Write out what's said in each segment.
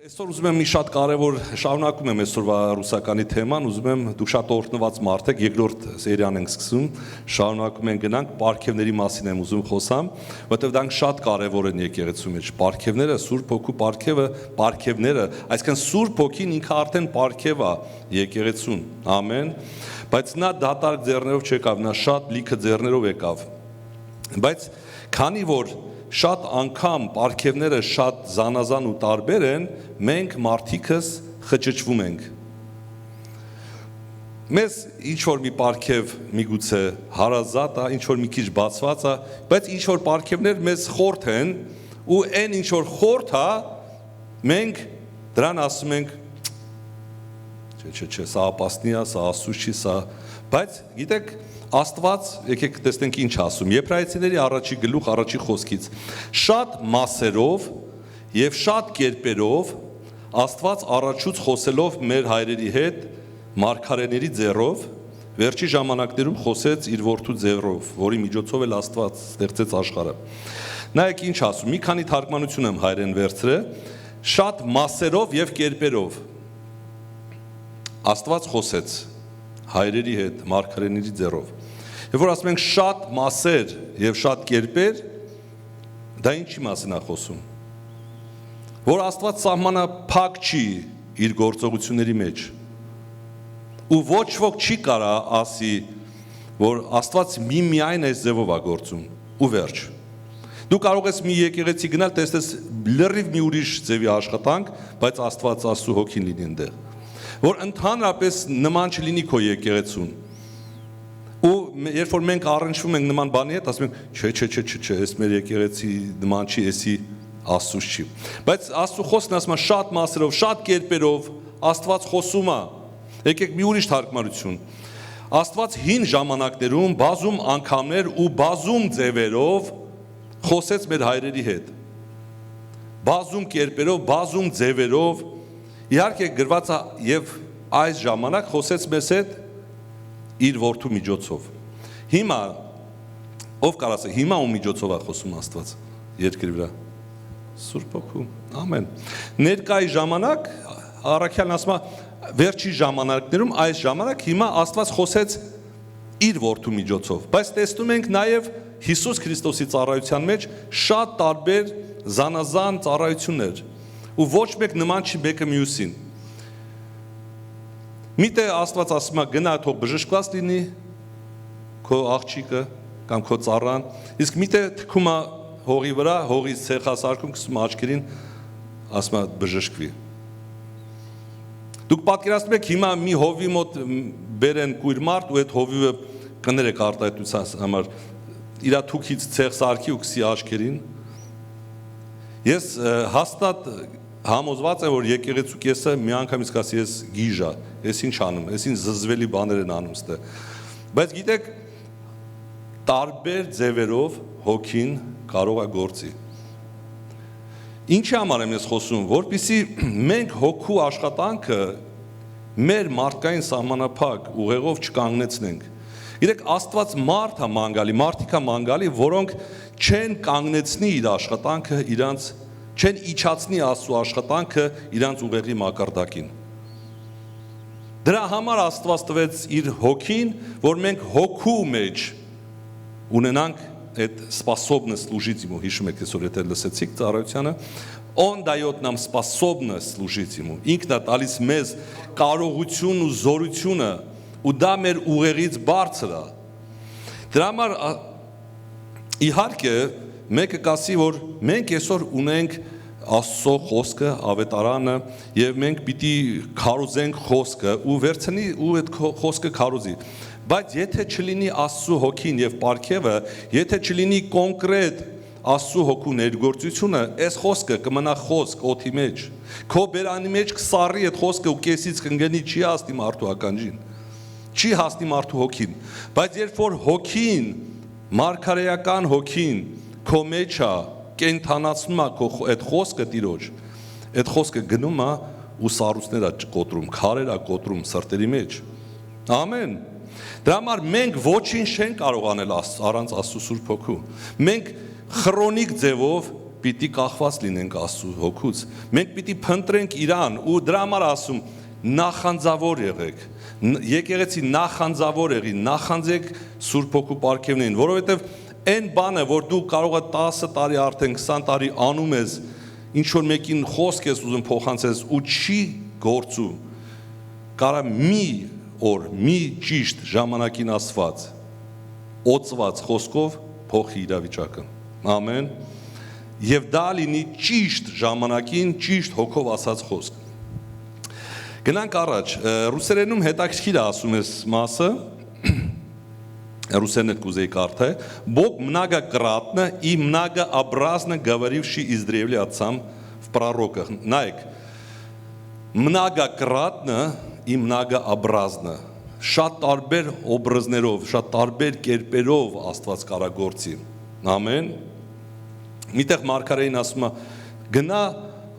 Այսօր ուզում եմ մի շատ կարևոր շարունակում եմ այսօրվա ռուսականի թեման, ուզում եմ դուք շատ օրհնված մարդ եք, երկրորդ սերիան ենք սկսում, շարունակում ենք գնանք, պարգևների մասին եմ ուզում խոսամ, որովհետև դրանք շատ կարևոր են եկեղեցու մեջ, պարգևները, Սուրբ Հոգու պարգևը, պարգևները, այսինքն Սուրբ Հոգին ինքը արդեն պարգև է եկեղեցուն, ամեն, բայց նա դատարկ ձեռներով չեկավ, նա շատ լիքը ձեռներով եկավ, բայց քանի որ շատ անգամ պարգևները շատ զանազան ու տարբեր են, մենք մարդիկս խճճվում ենք։ Մեզ ինչ-որ մի պարգև միգուցե հարազատ է, ինչ-որ մի քիչ բացված է, բայց ինչ-որ պարգևներ մեզ խորթ են, ու այն ինչ-որ խորթ է, մենք դրան ասում ենք, չէ, սա ապասնի է, սա Աստծուց չի, սա, բայց գիտեք, Աստված, եկեք տեսնենք ինչ ասում, Եբրայեցիների առաջի գլուխ առաջի խոսքից, շատ մասերով և շատ կերպերով Աստված առաջուց խոսելով մեր հայրերի հետ, մարգարեների ձեռով, վերջի ժամանակներում խոսեց իր որդու ձեռով, որի միջոցով էլ Աստված ստեղծեց աշխարհը։ Նայեք ինչ ասում, մի քանի թարգմանություն եմ հայերեն վերցրել, շատ մասերով և կերպերով Աստված խոսեց հայրերի հետ, մարգարեների ձեռով։ Եվ որ ասում ենք շատ մասեր և շատ կերպեր, դա ինչի մասին է խոսում։ Որ Աստված սահմանափակ չի իր գործողությունների մեջ։ Ու ոչ ոք չի կարա ասի, որ Աստված միայն այս ձևով է գործում, ու վերջ։ Դու կարող ես մի եկեղեցի գնալ, տեսնես լրիվ մի ուրիշ ձևի աշխատանք, բայց Աստված Աստծո Հոգին լինի այնտեղ։ Որ ընդհանրապես նման չլինի քո եկեղեցուն։ Ու երբ որ մենք առնչվում ենք նման բանի հետ, ասում ենք, չէ, այս մեր եկեղեցի նման չի, էսի Աստծուց չի։ Բայց Աստծո խոսքն ասում է շատ մասերով, շատ կերպերով Աստված խոսում է։ Եկեք մի ուրիշ թարգմանություն։ Աստված հին ժամանակներում բազում անգամներ ու բազում ձևերով խոսեց մեր հայրերի հետ։ Բազում կերպերով, բազում ձևերով, իհարկե գրված է եւ այս ժամանակ խոսեց մեզ հետ իր որդու միջոցով։ Հիմա ով կարող ասի, հիմա ում միջոցով է խոսում Աստված երկրի վրա։ Սուրբ Հոգու։ Ամեն։ Ներկայի ժամանակ առաքյալն ասում է վերջի ժամանակներում այս ժամանակ հիմա Աստված խոսեց իր որդու միջոցով։ Բայց տեսնում ենք նաև Հիսուս Քրիստոսի ծառայության մեջ շատ տարբեր զանազան ծառայություններ։ Ու ոչ մեկ նման չի մեկը մյուսին։ Միտեղ Աստված ասում է գնա թող բժշկված լինի քո աղջիկը կամ քո ծառան, իսկ միտեղ թքում է հողի վրա, հողից ցեխասարկում գցում աչքերին, ասում է բժշկվի։ Դուք պատկերացնում եք հիմա մի հովի մոտ բերեն կույր մարդ ու այդ հովիվը կներեք արտահայտության համար իր թուքից ցեխ սարքի ու գցի աչքերին։ Ես հաստատ համոզված եմ, որ եկեղեցու կեսը մի անգամից կասի ես գիժա, ես ինչ անում, ես ինչ զզվելի բաներ են անում ստե։ Բայց գիտեք, տարբեր ձևերով հոգին կարող է գործի։ Ինչի համար եմ ես խոսում, որպեսզի մենք հոգու աշխատանքը մեր մարդկային սահմանափակ ուղեղով չկանգնեցնենք։ Գիտեք, Աստված մարդ է ման գալի, մարդիկ է ման գալի, որոնք չեն կանգնեցնի իր աշխատանքը իրանց չեն իջացնի Աստծո աշխատանքը իրանց ուղեղի մակարդակին։ Դրա համար Աստված տվեց իր հոգին, որ մենք հոգու մեջ ունենանք այդ способность служить ему, հիշում եք այսօր եթե լսեցիք ծառայությանը, он дает нам способность служить ему։ Ինքն է տալիս մեզ կարողություն ու զորությունը, ու դա մեր ուղեղից բարձր է։ Դրա համար իհարկե մեկը կասի, որ մենք այսօր ունենք Աստծո խոսքը, ավետարանը, եւ մենք պիտի քարոզենք խոսքը ու վերցնի ու այդ խոսքը քարոզի։ Բայց եթե չլինի Աստծո հոգին եւ պարգևը, եթե չլինի կոնկրետ Աստծո հոգու ներգործությունը, այս խոսքը կմնա խոսք օդի մեջ։ Քո բերանի մեջ կսառի այդ խոսքը ու կեսից կընկնի, չի հասնի մարդու ականջին։ Չի հասնի մարդու հոգին։ Բայց երբ որ հոգին, մարգարեական հոգին քո մեջ է, կենթանացնում է քո այդ խոսքը Տիրոջ, այդ խոսքը գնում է ու սառույցներ է կոտրում, քարեր է կոտրում սրտերի մեջ։ Ամեն։ Դրա համար մենք ոչինչ չենք կարող անել առանց Աստծո Սուրբ Հոգու։ Մենք քրոնիկ ձևով պիտի կախված լինենք Աստծո հոգուց։ Մենք պիտի փնտրենք իրան ու դրա համար ասում նախանձավոր եղեք։ Եկեղեցի նախանձավոր եղի, նախանձեք Սուրբ Հոգու պարգևներին, որովհետև այն բանը, որ դու կարող ես 10 տարի արդեն 20 տարի անում ես, ինչ որ մեկին խոսք ես ուզում փոխանցես ու չի գործում, կարա մի օր, մի ճիշտ ժամանակին ասված, օծված խոսքով փոխի իրավիճակը։ Ամեն։ Եվ դա լինի ճիշտ ժամանակին, ճիշտ հոգով ասած խոսք։ Գնանք առաջ, ռուսերենում հետաքրքիր ասում ես մասը, русերեն կուզեի կարդալ, Бог многократно и многообразно говоривший издревле отцам в пророках. Նայեք, многократно и многообразно. Շատ տարբեր օբրազներով, շատ տարբեր կերպերով Աստված կարագործի։ Ամեն։ Միտեղ մարգարեին ասում է, գնա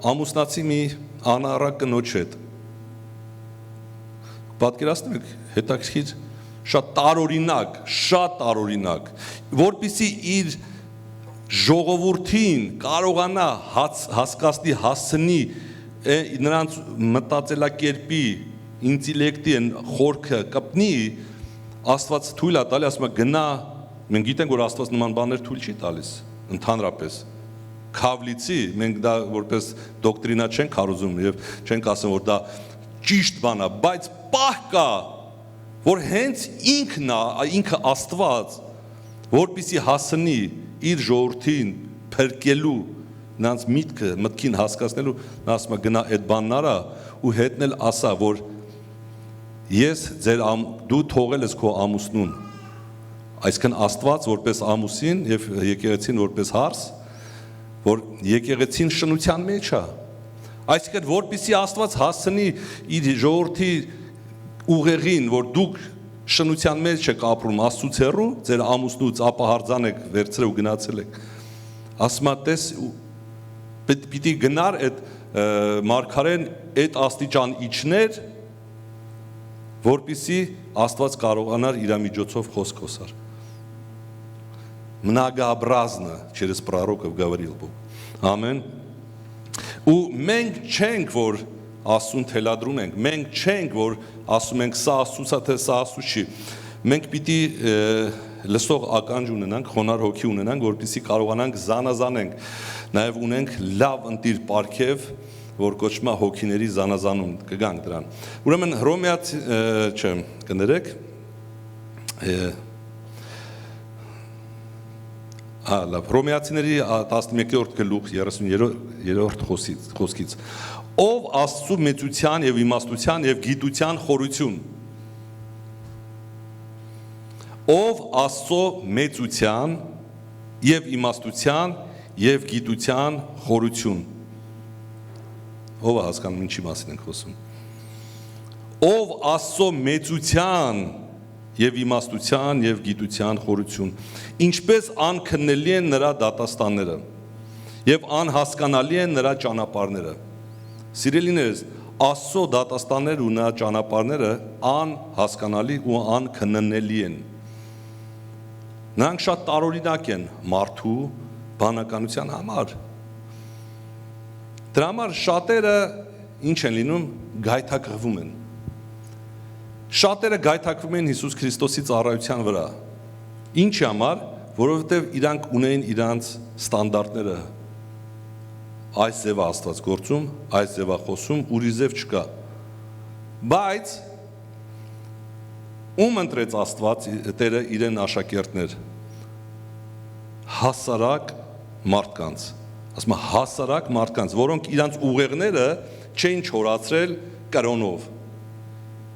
ամուսնացի մի անառակ կնոջ հետ։ Պատկերացնում եք, հետաքրքիր շատ տարօրինակ, որպեսզի իր ժողովրդին կարողանա հասկացնի, հասցնի նրանց մտածելակերպի, ինտելեկտի խորքը կպնի, Աստված թույլ է տալի, ասում է գնա, մենք գիտենք, որ Աստված նման բաներ թույլ չի տալիս, ընդհանրապես, քավլիցի, մենք դա որպես դոկտրինա չենք հարուզում եւ չենք ասում, որ դա ճիշտ բան է, բայց պահ կա, որ հենց ինքը Աստված, որպեսզի հասնի իր ժողովրդին փրկելու, նրանց մտքին հասկացնելու, նա ասում է գնա այդ բանն արա ու հետնել ասա, որ ես դու թողել ես քո ամուսնուն, այսինքն Աստված որպես ամուսին եւ եկեղեցին որպես հարս, որ եկեղեցին շնության մեջ է, այսինքն որպեսզի Աստված հասնի իր ժողովրդի ուղեղին, որ դուք շնության մեջ եք ապրում, Աստծուց հեռու, ձեր ամուսնուց ապահարձան եք վերցրել ու գնացել եք։ Ասում է, տես պիտի գնար այդ մարգարեն այդ աստիճան իջներ, որպեսզի Աստված կարողանար իր միջոցով խոսք խոսալ։ Многообразно через пророков говорил Бог. Ամեն։ Ու մենք չենք, որ Աստծուն թելադրում ենք, մենք չենք, որ ասում ենք սա Աստծուց է, թե սա Աստծուց չի։ Մենք պիտի լսող ականջ ունենանք, խոնարհ հոգի ունենանք, որպեսզի կարողանանք զանազանենք, նաև ունենք լավ ընտիր պարգև, որ կոչվում է հոգիների զանազանում, կգանք դրան։ Ուրեմն կներեք, Հռոմեացիների 11-րդ գլուխ 33-րդ խոսքից ով Աստծու մեծության եւ իմաստության եւ գիտության խորություն ով Աստծո մեծության եւ իմաստության եւ գիտության խորություն ով հասկանում ինչի մասին ենք խոսում ով Աստծո մեծության եւ իմաստության եւ գիտության խորություն ինչպես անքննելի են նրա դատաստանները եւ անհասկանալի են նրա ճանապարհները Սիրելիներս Աստծո դատաստանները ու նրա ճանապարհները անհասկանալի ու անքննելի են Նրանք շատ տարօրինակ են մարդու բանականության համար Դրա համար շատերը ինչ են լինում գայթակղվում են Շատերը գայթակվում են Հիսուս Քրիստոսի ծառայության վրա Ինչի համար, որովհետև իրանք ունեն իրանց ստանդարտները այս ձևը Աստված գործում, այս ձևը խոսում, ուրիշ ձև չկա Բայց ում ընտրեց Աստված Տերը իրեն աշակերտներ հասարակ մարդկանց ասում եմ հասարակ մարդկանց որոնք իրանց ուղեղները չէին չորացրել կրոնով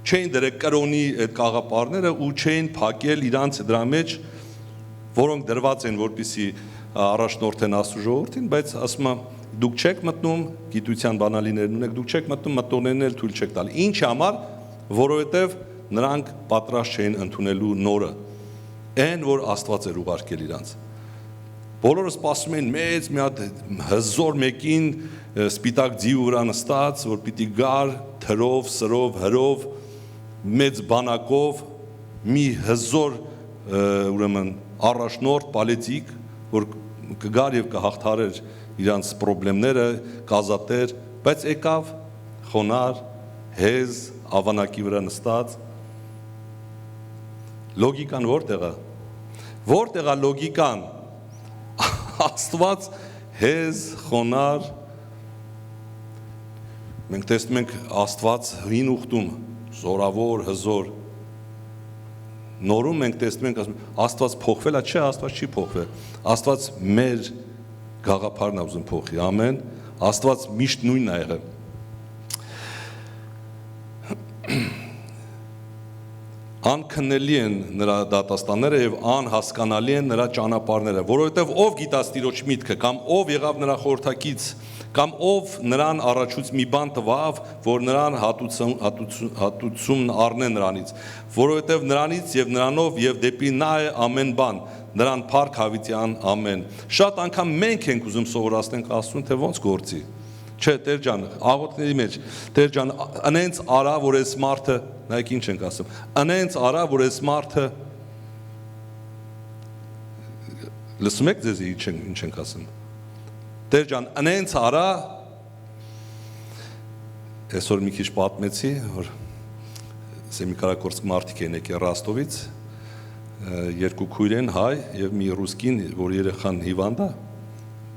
Չէին դրել կրոնի այդ կաղապարները ու չէին փակել իրանց դրա մեջ որոնք դրված են որպեսի առաջնորդեն Աստծո ժողովրդին բայց ասում եմ դուք չեք մտնում գիտության բանալիներն ունեք դուք չեք մտնում մտորներն էլ թույլ չեք տալ ինչ համար որովհետև նրանք պատրաստ չէին ընդունելու նորը այն որ Աստված էր ուղարկել իրանց բոլորը սպասում են մեծ մի հատ հզոր մեկին սպիտակ ձիու վրա նստած որ պիտի գար թրով սրով հրով մեծ բանակով մի հզոր ուրեմն առաջնորդ պալետիկ որ կգար եւ կհաղթարեր իրանց խնդիրները, կազատեր, բայց եկավ խոնար, հեզ, ավանակի վրա նստած։ Լոգիկան որտեղ է։ Որտեղ է լոգիկան։ Աստված հեզ, խոնար։ Մենք տեսնում ենք Աստված հին ուխտում, զորավոր, հզոր։ Նորում մենք տեսնում ենք Աստված փոխվել է, չէ, Աստված չի փոխվել։ Աստված մեր գաղափարն է ուզում փոխի, ամեն։ Աստված միշտ նույնն է եղել։ Անքննելի են նրա դատաստանները եւ անհասկանալի են նրա ճանապարհները, որովհետեւ ով գիտաց Տիրոջ միտքը, կամ ով եղավ նրա խորհրդակից, կամ ով նրան առաջուց մի բան տվավ, որ նրան հատուցում առնե նրանից, որովհետև նրանից եւ նրանով եւ դեպի նա է ամեն բան, նրան փառք հավիտյան ամեն։ Շատ անգամ մենք ենք ուզում սովորացնենք Աստծուն, թե ոնց գործի։ Չէ, Տեր ջան, աղոթքների մեջ, Տեր ջան, անենց արա, որ այս մարդը, նայեք ինչ ենք ասում, անենց արա, որ այս մարդը, լսում եք ձեզ ինչ ենք ասում։ Տեր ջան, անենց արա, այսօր մի քիչ պատմեցի, որ Սեմիկարակորսկ մարդիկ են եկել Ռաստովից, երկու քույր են հայ եւ մի ռուսկին, որ երեխան հիվանդ է,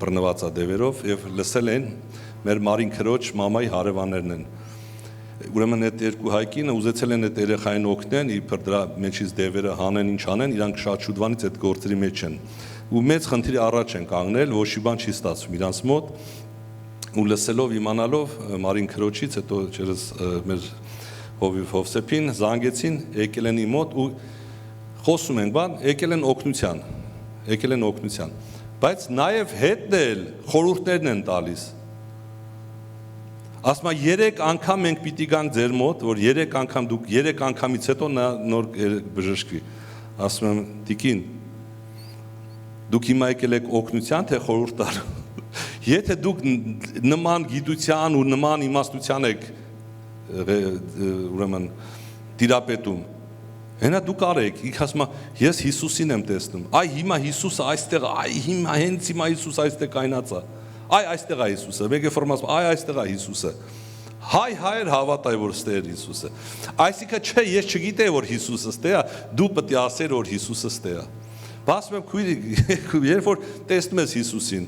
բռնված է դևերով եւ լսել են մեր մարին քրոջ մամայի հարևաններն են։ Ուրեմն այդ երկու հայկինը ուզեցել են այդ երեխային օգնեն, իբր դրա մեջից դևերը հանեն, ինչ անեն, իրանք շատ շուտվանից այդ գործերի մեջ են։ Ու մեծ խնդրի առաջ են կանգնել, ոչ մի բան չի ստացվում իրանց մոտ, ու լսելով, իմանալով Մարին քրոջից, հետո չերս մեր Հովիվ Հովսեփին զանգեցին, եկել են իմ մոտ ու խոսում ենք բան, եկել են օգնության, բայց նաև հետն էլ խորհուրդներն են տալիս։ Ասում եմ 3 անգամ մենք պիտի գանք ձեր մոտ, որ 3 անգամ դուք 3 անգամից հետո նա նոր բժշկվի։ Ասում եմ տիկին, դուք հիմա եկել եք օգնության, թե խորհուրդ տալու։ Եթե դուք նման գիտության ու նման իմաստության եք ուրեմն տիրապետում, հենա դուք արեք, ինք ասում եմ, ես Հիսուսին եմ տեսնում, այ հիմա Հիսուսը այստեղ, այ հիմա հենց հիմա Հիսուս այստեղ կայնած է, այ այստեղ է Հիսուսը, մեկը ֆորմասում, այ այստեղ է Հիսուսը, հայր հավատայ, որ ստեղ է Հիսուսը, այսինքն չէ, ես չգիտեի, որ Հիսուսը ստեղ է, դու պետք է ասեր, որ Հիսուսը ստեղ է, ասում եմ, քույրիկ, երբ որ տեսնում ես Հիսուսին,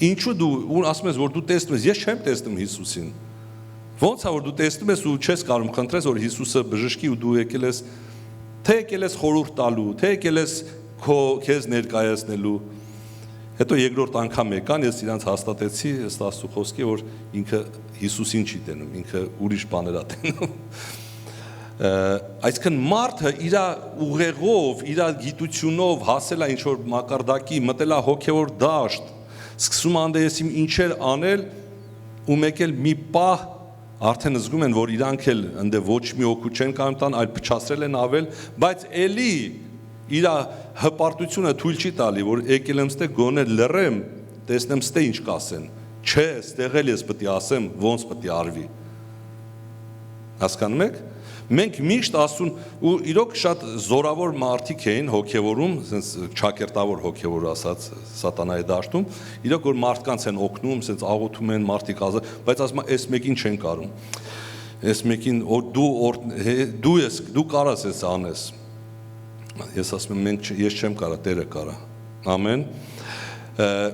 ինչու դու ասում ես, որ դու տեսնում ես, ես չեմ տեսնում Հիսուսին, ոնց է, որ դու տեսնում ես ու չես կարող խնդրես, որ Հիսուսը բժշկի ու դու եկել ես, թե եկել ես խորհուրդ տալու, թե եկել ես քեզ ներկայացնելու, հետո երկրորդ անգամ եկան, ես իրանց հաստատեցի, ըստ Աստծո խոսքի, որ ինքը Հիսուսին չի տենում, ինքը ուրիշ բաներ է տենում, այսինքն մարդը իր ուղեղով, իր գիտությունով հասել է ինչ-որ մակարդակի, մտել է հոգևոր դաշտ, սկսում անդեեսիմ ինչեր անել ու մեկ էլ մի պահ արդեն զգում են, որ իրանք էլ ընդ ոչ մի օգուտ չեն կարող տան, այլ փչացրել են ավել, բայց էլի իր հպարտությունը թույլ չի տալի, որ եկել եմ ստե գոնե լռեմ, տեսնեմ ստե ինչ կասեն, չէ, ստեղ էլ ես պետք է ասեմ, ոնց պետք է արվի։ Հասկանում եք։ Մենք միշտ ասում ու իրոք շատ զորավոր մարդիկ էին հոգևորում, ասենց ճակերտավոր հոգևոր ասած սատանայի դաշտում, իրոք որ մարդկանց են օգնում, ասենց աղոթում են մարդիկ ազատ, բայց ասում եմ, այս մեկին չեն կարող։ Այս մեկին դու կարաս ես անես։ Ես ասում եմ, ես չեմ կարա, Տերը կարա։ Ամեն։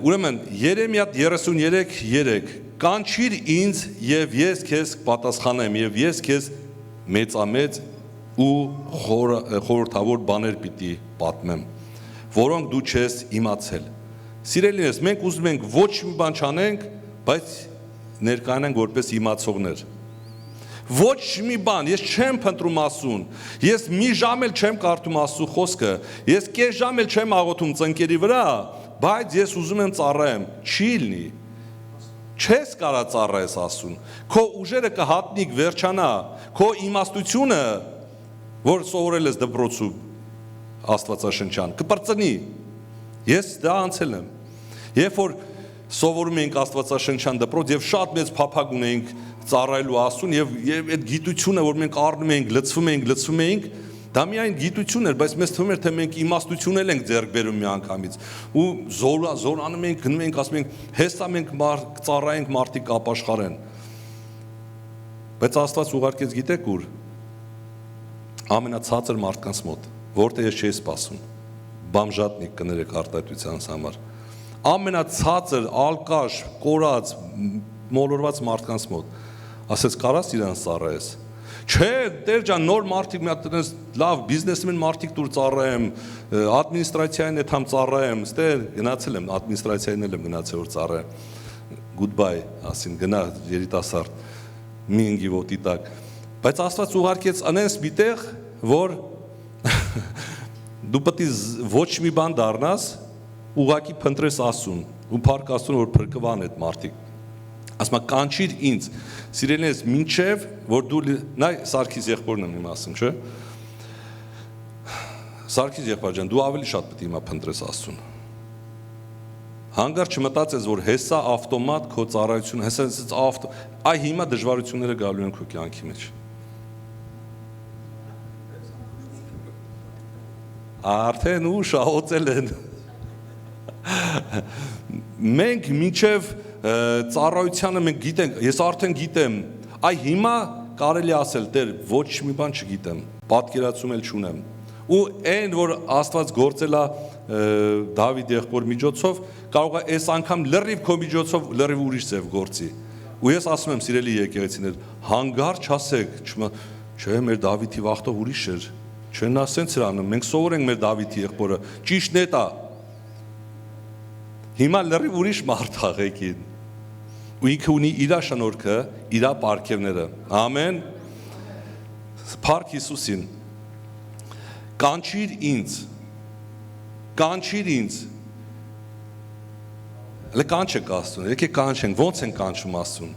Ուրեմն Երեմիա 33:3 կանչիր ինձ եւ ես քեզ կպատասխանեմ եւ ես քեզ մեծամեծ ու խորհրդավոր բաներ պիտի պատմեմ, որոնք դու չես իմացել։ Սիրելիներս, մենք ուզում ենք ոչ մի բան չանենք, բայց ներկայանանք որպես իմացողներ։ Ոչ մի բան, ես չեմ փնտրում Աստծուն, ես մի ժամ էլ չեմ կարդում Աստծո խոսքը, ես կես ժամ էլ չեմ աղոթում ծնկերի վրա, բայց ես ուզում եմ ծառայեմ, չի լինի։ Չես կարա ծառայես Աստծուն, քո ուժերը կհատնիկ վերջանա, քո իմաստությունը, որ սովորել ես դպրոցում Աստվածաշնչյան, կպրծնի, ես դա անցել եմ, երբ որ սովորում էինք Աստվածաշնչյան դպրոց և շատ մեծ փափագ ունեինք ծառայելու Աստծուն և այդ գիտությունը, որ մենք առնում էինք, լցվում էինք, Դա միայն գիտություն էր, բայց մեզ թվում էր, թե մենք իմաստություն ենք ձեռք բերում միանգամից։ Ու զորանում ենք, գնում ենք, ասում ենք, հեսա մենք ծառայենք մարդիկ ապաշխարեն։ Բայց Աստված ուղարկեց գիտեք ուր։ Ամենացածր մարդկանց մոտ, որտեղ ես չէի սպասում։ Բամժատնիկ կներեք արտահայտության համար։ Ամենացածր, ալկաշ, կորած, մոլորված մարդկանց մոտ։ Ասեց կարաս իրանց ծառայես։ Չէ, Տեր ջան, նոր մարդիկ մի հատ լավ բիզնեսմեն մարդիկ դուր ծառայեմ, ադմինիստրացիային հետ համ ծառայեմ, ստեր գնացել եմ, ադմինիստրացիային էլ եմ գնացել որ ծառայեմ։ Goodbye, ասին գնա երիտասարդ, մի ընկի ոտի տակ։ Բայց Աստված ուղարկեց անես միտեղ, որ դու պետք է ոչ մի բան դառնաս, ուղակի փնտրես Աստծուն, ու փառք Աստծուն, որ փրկվան այդ մարդիկ։ Ասма կանչիր ինձ, սիրելիներս, մինչև որ դու նայ Սարգիս եղբորն եմ իմ ասում, չէ՞։ Սարգիս եղբայր ջան, դու ավելի շատ պետք է հիմա փնտրես Աստծուն։ Հանգար չմտածես, որ հեսա ավտոմատ քո ծառայությունը, հեսա այ հիմա դժվարությունները գալու են քո կյանքի մեջ։ Արդեն ու շահոցել են։ Մենք մինչև ծառայությանը մենք գիտենք, ես արդեն գիտեմ, այ հիմա կարելի ասել, Տեր, ոչ մի բան չգիտեմ, պատկերացում էլ չունեմ։ Ու այն, որ Աստված գործել է Դավիթ եղբոր միջոցով, կարող է այս անգամ լրիվ քո միջոցով լրիվ ուրիշ ձև գործի։ Ու ես ասում եմ, սիրելի եկեղեցիներ, հանգարց չասեք, չէ, մեր Դավիթի վախտով ուրիշ էր, չէ, նա սենց էր անում, մենք սովոր ենք մեր Դավիթի եղբորը, ճիշտն է դա։ Հիմա լրիվ ուրիշ մարդ աղեկին։ Ու ինքը ունի իր շնորհքը, իր պարգևները։ Ամեն։ Փառք Հիսուսին։ Կանչիր ինձ։ Կանչիր ինձ։ Լե կանչեք Աստծուն, եկեք կանչենք, ո՞նց են կանչում Աստծուն։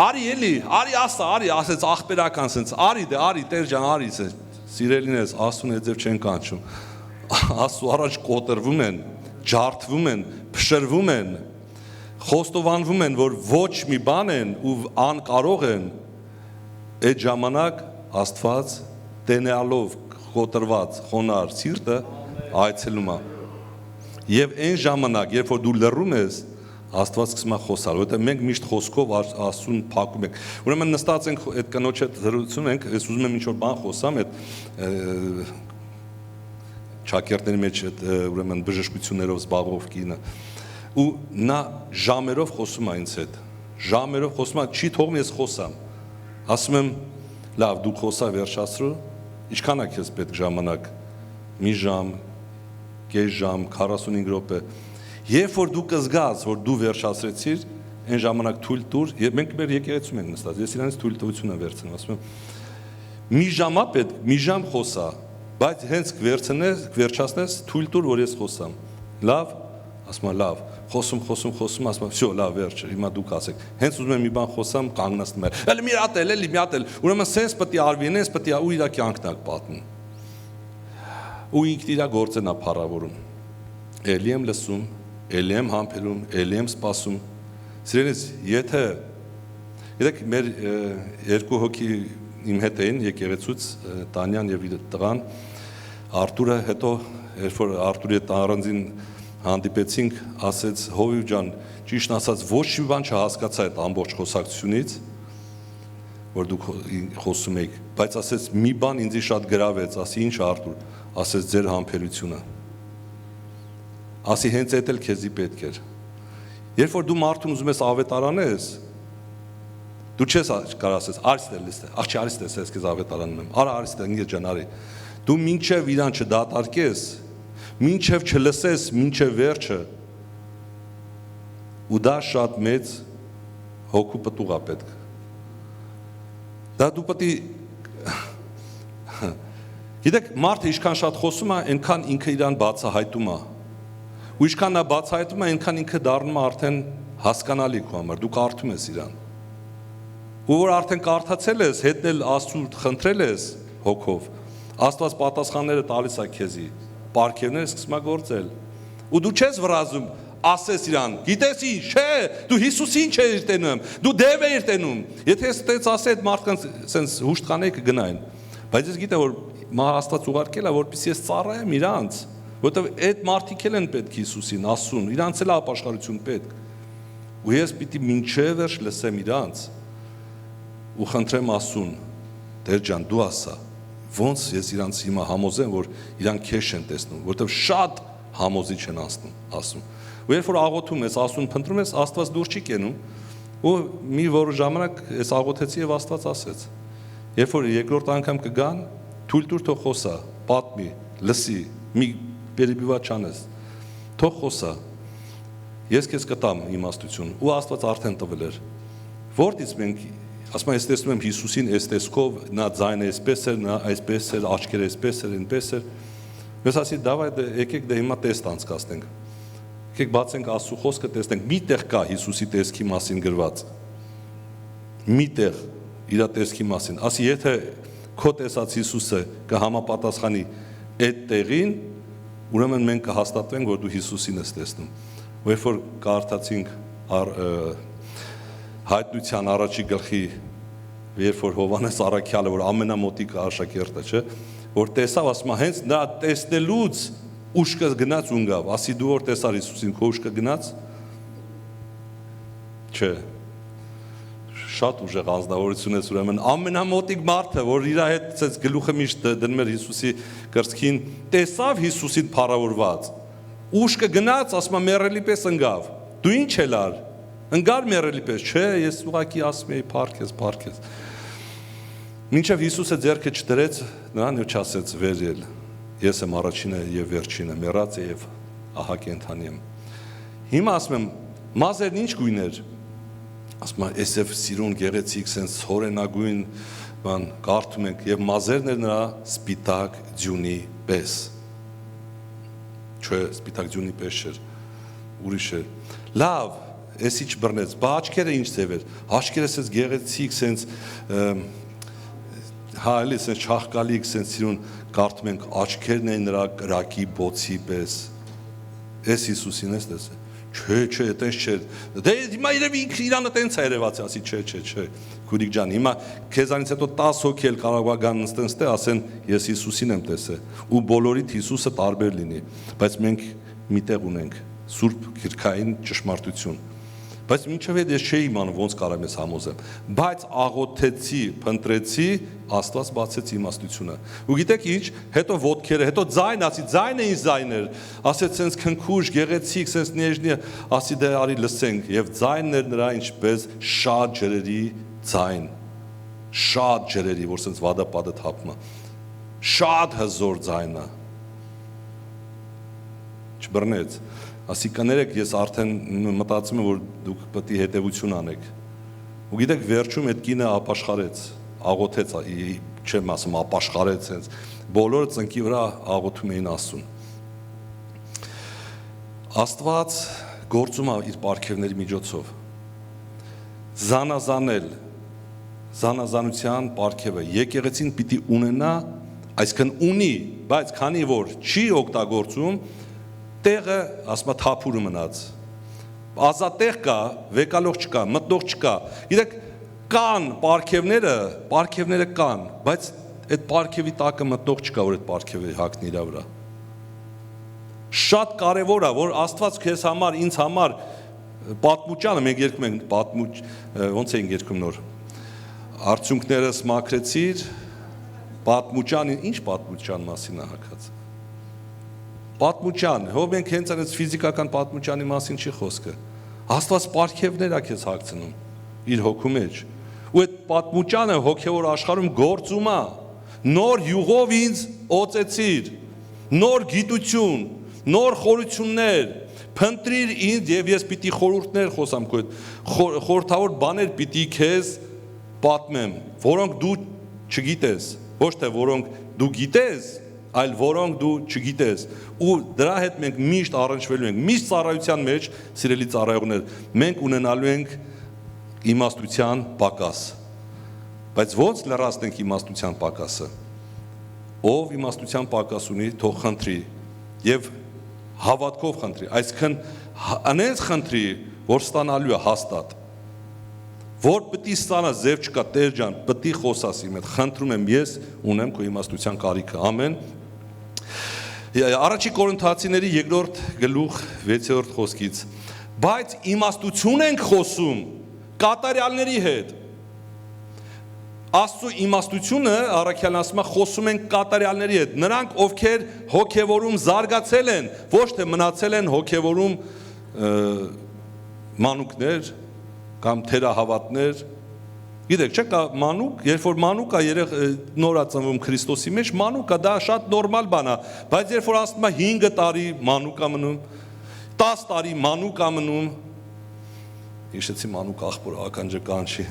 Արի էլի, արի աստա, արի, ասեց աղբերական սենց, արի դե, արի, Տեր ջան, արի, սիրելիներս, Աստծուն այդ ձև չեն կանչում։ Աստծու առաջ կոտրվում են, ջարդվում են, փշրվում են, խոստովանվում են, որ ոչ մի բան են ու անկարող են, այդ ժամանակ Աստված տենեալով կոտրված խոնար սիրտը այցելում է։ Եվ այն ժամանակ, երբ որ դու լռում ես, Աստված սկսում է խոսալ, որովհետև մենք միշտ խոսքով Աստծուն փակում ենք։ Ուրեմն նստած ենք այդ կնոջ հետ զրուցում ենք, ես ուզում եմ ինչ-որ բան խոսամ, այդ ճակերտների մեջ այդ ուրեմն բժշկություններով զբաղվող կինը, ու նա ժամերով խոսում է ինձ հետ, ժամերով խոսում է, չի թողում ես խոսամ, ասում եմ, լավ, դու խոսա վերջացրու, ինչքան է քեզ պետք ժամանակ, մի ժամ, կես ժամ, 45 րոպե, երբ որ դու կզգաս, որ դու վերջացրեցիր, այն ժամանակ թույլ տուր, մենք մեր եկեղեցում ենք նստած, ես իրանից թույլտվություն եմ վերցնում, ասում եմ, մի ժամա պետք, մի ժամ խոսա, բայց հենց վերջացնես, թույլ տուր, որ ես խոսամ, լավ, ասում եմ, լավ, խոսում, ասում եմ, վсё, լավ, վերջ, հիմա դուք ասեք, հենց ուզում եմ մի բան խոսամ, կանգնացնում եմ, էլի մի հատ էլ, ուրեմն սենց պետք է արվի, հենց պետք է ու իր կյանքն ա պատմում, ու ինքն իր գործն ա փառավորում, էլի եմ լսում, էլի եմ համբերում, էլի եմ սպասում, սիրելիս, եթե, գիտեք, մեր երկու հոգի իմ հետ էին եկեղեցուց, Տանյան և իր տղան, Արտուրը հետո, երբ որ Արտուրի հետ առանձին հանդիպեցինք, ասեց Հովիվ ջան, ճիշտ ասած ոչ մի բան չհասկացա այդ ամբողջ խոսակցությունից, որ դուք խոսում եք, բայց ասեց մի բան ինձի շատ գրավեց, ասի ինչ Արտուր, ասեց ձեր համբերությունը, ասի հենց այդ էլ քեզի պետք էր, երբ որ դու մարդուն ուզում ես ավետարանես, դու չես կարող ասես, արիստես ես քեզ ավետարանում եմ, արա արիստե, ինգեջ ջան, արի, դու մինչև իրան չդատարկես, մինչև չլսես, մինչև վերջը, ու դա շատ մեծ հոգու պտուղ է պետք, դա դու պետք է, գիտեք, մարդը ինչքան շատ խոսում է, այնքան ինքը իրան բացահայտում է, ու ինչքան նա բացահայտում է, այնքան ինքը դառնում է արդեն հասկանալի քո համար, դու կարդում ես իրան, ու որ արդեն կարդացել ես, հետնել Աստծու խնդրել ես հոգով, Աստված պատասխանները տալիս է քեզի, պարգևները սկսում է գործել, ու դու չես վրազում, ասես իրան, գիտես ինչ, չէ, դու Հիսուսին չես տենում, դու դև ես տենում։ Եթե այդպես ասե այդ մարդկանց sense հուշտխանեի կգնային։ Բայց ես գիտեմ որ Աստված ուղարկել է որպեսզի ես ծառայեմ իրանց, որովհետև այդ մարդիկ են պետք Հիսուսին ասուն, իրանց էլ ապաշխարություն պետք։ Ու ես պիտի մինչև վերջ լսեմ իրանց ու խնդրեմ ասուն, Տեր ջան, դու ասա, ոնց ես իրանց հիմա համոզեմ, որ իրանք քեզ են տեսնում, որովհետև շատ համոզիչ են ասում։ Ու երբ որ աղոթում ես, ասուն փնտրում ես, Աստված դուր չի կենում, ու մի որոշ ժամանակ ես աղոթեցի եւ Աստված ասեց։ Երբ որ երկրորդ անգամ կգան, թույլ տուր թող խոսա, պատմի, լսի, մի բերիբիվա չանես։ Թող խոսա։ Ես քեզ կտամ իմաստություն, ու Աստված արդեն տվել էր։ Որտից մենք ասում ես տեսնում եմ Հիսուսին այս տեսքով, նա ձայնը այսպես էր, նա այսպես էր, աչքերը այսպես էր, այնպես էր։ Ես ասի, դավայ եկեք դե հիմա տեստ անցկացնենք։ Եկեք բացենք Աստծո խոսքը տեսնենք, մի տեղ կա Հիսուսի տեսքի մասին գրված։ Մի տեղ իր տեսքի մասին։ Ասի, եթե քո տեսած Հիսուսը կհամապատասխանի այդ տեղին, ուրեմն մենք կհաստատվենք, որ դու Հիսուսին ես տեսնում։ Ու երբ որ կարդացինք Հայտնության առաջի գլխի, երբ որ Հովհաննես առաքյալը, որ ամենամոտիկ աշակերտը, չէ, որ տեսավ, ասում է, հենց նա տեսնելուց ուշքը գնաց ունգավ, ասի դու որ տեսար Հիսուսին, քո ուշքը գնաց, չէ, շատ ուժեղ անձնավորություն ես ուրեմն, ամենամոտիկ մարդը, որ իր հետ գլուխը միշտ դնում էր Հիսուսի կրծքին, տեսավ Հիսուսին փառավորված, ուշքը գնաց, ասում է, մեռելի պես ընկավ, դու ինչ էլ ար, ընկար մեռելի պես, չէ, ես ուղղակի ասում էի փառքես։ Մինչև Հիսուսը ձեռքը չդրեց, նրան չասեց վեր ել, ես եմ առաջինը եւ վերջինը, մեռած է եւ ահա կենդանի եմ։ Հիմա ասում եմ, մազերն ինչ գույն էր, ասում եմ, այսև սիրուն գեղեցիկ, սենց հորենագույն, բան կարդում ենք եւ մազերն էր նրա սպիտակ ձյունի պես։ Չէ, սպիտակ ձյունի պես չէր, ուրիշ էր։ Լավ, էսի չբռնեց, բա աչքերը ինչ ձև էր, աչքերը սենց գեղեցիկ, սենց հա էլի սենց չաղկալիկ, սենց սիրուն կարդում ենք, աչքերն են նրա կրակի բոցի պես, էս Հիսուսին ես տեսել, չէ, այտենց չէր, դե հիմա իրևի իրանը տենց է երևացի, ասի չէ, քուրիկ ջան, հիմա քեզանից հետո 10 հոգի էլ կարող է գան նստեն ստե, ասեն ես Հիսուսին եմ տեսել, ու բոլորիդ Հիսուսը տարբեր լինի, բայց մենք միտեղ ունենք սուրբ քրքային ճշմարտություն։ Բայց մինչև այդ ես չէի իմանում ոնց կարամ ես համոզեմ, բայց աղոթեցի, փնտրեցի, Աստված բացեց իմաստությունը։ Ու գիտեք ինչ, հետո ոտքերը, հետո ձայն, ասի ձայնը ինչ ձայն էր, ասեց սենց քնքուշ, գեղեցիկ, սենց նեժնի, ասի դե արի լսենք, եւ ձայնն էր նրա ինչպես շատ ջրերի ձայն, շատ ջրերի, որ սենց վադապադը թափում է, շատ հզոր ձայնը, չբռնեց։ Ասի կներեք, ես արդեն մտածում եմ, որ դուք պետք է հետևություն անեք։ Ու գիտեք, վերջում այդ կինը ապաշխարեց, աղոթեց, չեմ ասում, ապաշխարեց, բոլորը ծնկի վրա աղոթում էին Աստծուն։ Աստված գործում է իր պարգևների միջոցով։ Զանազանության պարգևը եկեղեցին պիտի ունենա, այսինքն ունի, բայց քանի որ չի օգտագործում, տեղը, ասма թափուրը մնաց, ազատեղ կա, վեկալող չկա, մտնող չկա, գիտեք, կան պարգևները կան, բայց այդ պարգևի տակը մտնող չկա, որ այդ պարգևը հագնի իր վրա։ Շատ կարևոր է, որ Աստված քեզ համար, ինձ համար պատմուճանը, մենք երգում ենք ոնց էինք երգում նոր, արդյունքներս մաքրեցիր, պատմուճան, ինչ պատմուճան մասին է հագած։ Պատմուճան, հով մենք հենց այս ֆիզիկական պատմուճանի մասին չի խոսքը։ Աստված պարգևներ է քեզ հագցնում իր հոգու մեջ։ Ու այդ պատմուճանը հոգևոր աշխարհում գործում է։ Նոր յուղով ինձ օծեցիր, նոր գիտություն, նոր խորություններ, փնտրիր ինձ եւ ես պիտի խորհուրդներ խոսամ քո հետ։ Խորհրդավոր բաներ պիտի քեզ պատմեմ, որոնք դու չգիտես, ոչ թե որոնք դու գիտես, այլ որոնք դու չգիտես, ու դրա հետ մենք միշտ առնչվելու ենք, միշտ ծառայության մեջ, սիրելի ծառայողներ, մենք ունենալու ենք իմաստության պակաս, բայց ոնց լրացնենք իմաստության պակասը, ով իմաստության պակաս ունի, թող խնդրի, և հավատքով խնդրի, այսինքն անենց խնդրի, որ ստանալու է հաստատ։ Որ պտի ստանա ձև չկա, Տեր ջան, պտի խոսաս իմ հետ, խնդրում եմ, ես ունեմ քո իմաստության կարիքը, ամեն։ Առաջի Կորինթացիների 2-րդ գլուխ 6-րդ խոսքից, բայց իմաստություն ենք խոսում կատարյալների հետ։ Աստծո իմաստությունը, առաքյալն ասում է, խոսում ենք կատարյալների հետ, նրանք, ովքեր հոգևորում զարգացել են, ոչ թե մնացել են հոգևորում մանուկներ կամ թերահավատներ, գիտեք, չէ՞ կա մանուկ, երբ որ մանուկ է նոր ծնվում Քրիստոսի մեջ, մանուկ է, դա շատ նորմալ բան է, բայց երբ որ ասում է 5 տարի մանուկ է մնում, 10 տարի մանուկ է մնում, հիշեցի մանուկ աղբոր ականջը կանչի։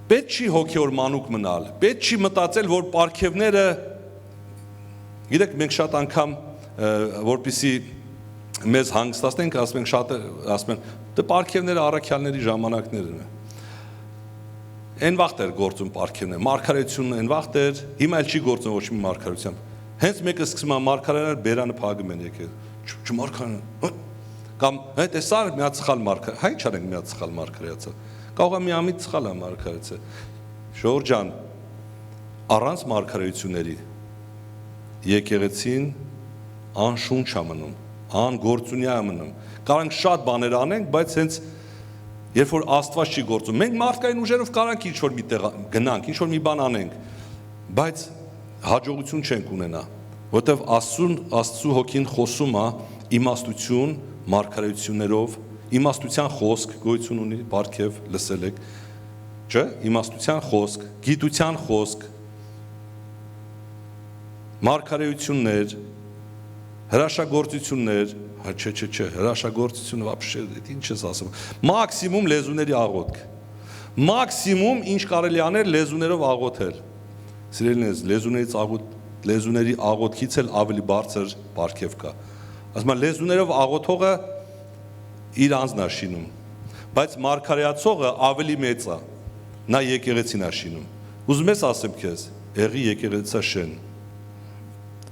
Պետք չի հոգևոր մանուկ մնալ, պետք չի մտածել, որ պարգևները, գիտեք, մենք շատ անգամ, որպեսզի մեզ հանգստացնենք, ասում ենք շատ, ասում են, դե պարգևները առաքյալների ժամանակներն են։ Այն վաղտ էր գործում պարգևները, մարգարեությունը այն վաղտ էր, հիմա էլ չի գործում ոչ մի մարգարեությամբ։ Հենց մեկը սկսում է մարգարեներ բերանը փագում են եկել։ Չմարգարեն։ Կամ տեսա մի հատ սխալ մարգարե, հայ չարենք մի հատ սխալ մարգարեացը։ Կարող է մի ամիտ սխալ է մարգարեացը։ Ժողովուրդ ջան, առանց մարգարեությունների եկեղեցին անշունչ է մնում, անգործունյա է մնում։ Կարանք շատ բաներ անենք, բայց հենց երբ որ Աստված չի գործում, մենք մարդկային ուժերով կարանք ինչ-որ մի տեղ գնանք, ինչ-որ մի բան անենք, բայց հաջողություն չենք ունենա, որտեվ Աստծու հոգին խոսում է իմաստություն, մարգարեություններով, իմաստության խոսք գոյություն ունի, բարգև լսել եք, չէ՞, իմաստության խոսք, գիտության խոսք, մարգարեություններ, հրաշագործություններ, չէ, հրաշագործությունը вообще ինչ ես ասում, մաքսիմում լեզուների աղոթք, մաքսիմում ինչ կարելի անել լեզուներով աղոթել, սիրելիներս, լեզուների աղոթքից էլ ավելի բարձր բարգև կա, ասում եմ լեզուներով աղոթողը իր անձն է շինում, բայց մարգարեացողը ավելի մեծ է, նա եկեղեցին է շինում, ուզում ես ասեմ քեզ, եղի եկեղեցա շեն,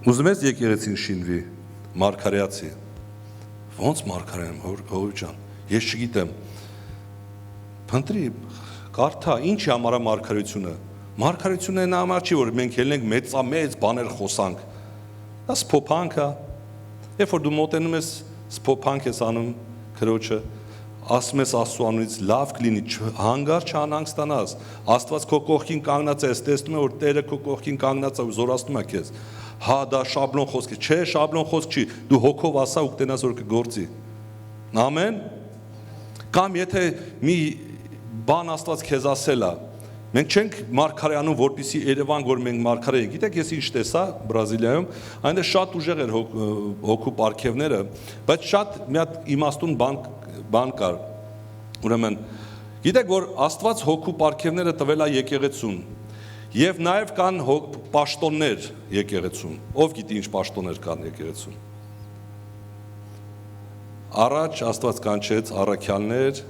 ուզում ես եկեղեցին շինվի, մարգարեացի, ոնց մարգարեն, հոր ջան, ես չգիտեմ, փնտրի, կարդա, ինչի համար է մարգարեությունը, մարգարեությունը այն համար չի, որ մենք ելնենք մեծ բաներ խոսանք, դա սփոփանք է, երբ որ դու մոտենում ես, սփոփանք ես անում քրոջը, ասում ես Աստծու անունից լավ կլինի, հանգար չանհանգստանաս, Աստված քո կողքին կանգնած է, տեսնում է, որ Տերը քո կողքին կանգնած է ու զորացնում է քեզ, հա դա շաբլոն խոսք է, չէ շաբլոն խոսք չի, դու հոգով ասա ու կտենաս որ կգործի, ամեն, կամ եթե մի բան Աստված քեզ ասել է, մենք չենք մարգարեանում, որպեսզի Երևան, որ մենք մարգարե ենք, գիտեք ես ինչ տեսա Բրազիլիայում, այնտեղ շատ ուժեղ էր հոգու պարգևները, բայց շատ մի հատ իմաստուն բան կար, ուրեմն, գիտեք որ Աստված հոգու պարգևները տվել է եկեղեցուն, եւ նաեւ կան պաշտոններ եկեղեցում, ով գիտի ինչ պաշտոններ կան եկեղեցում, առաջ Աստված կանչեց առաքյալներ,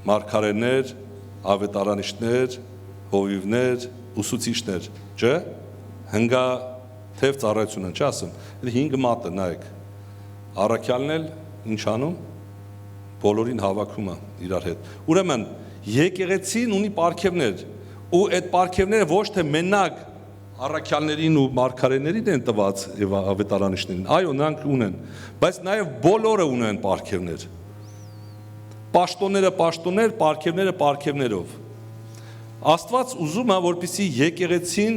մարգարեներ, ավետարանիչներ, հովիվներ, ուսուցիչներ, չէ՞, հնգա թև ծառայություն են, չի ասում, 5 մատը նայեք, առաքյալն էլ ինչ անում, բոլորին հավաքում է իրար հետ, ուրեմն եկեղեցին ունի պարգևներ, ու այդ պարգևները ոչ թե մենակ առաքյալներին ու մարգարեներին են տված եւ ավետարանիչներին, այո, նրանք ունեն, բայց նաեւ բոլորը ունեն պարգևներ, պաշտոնները, պարգևներով, Աստված ուզում է, որպեսզի եկեղեցին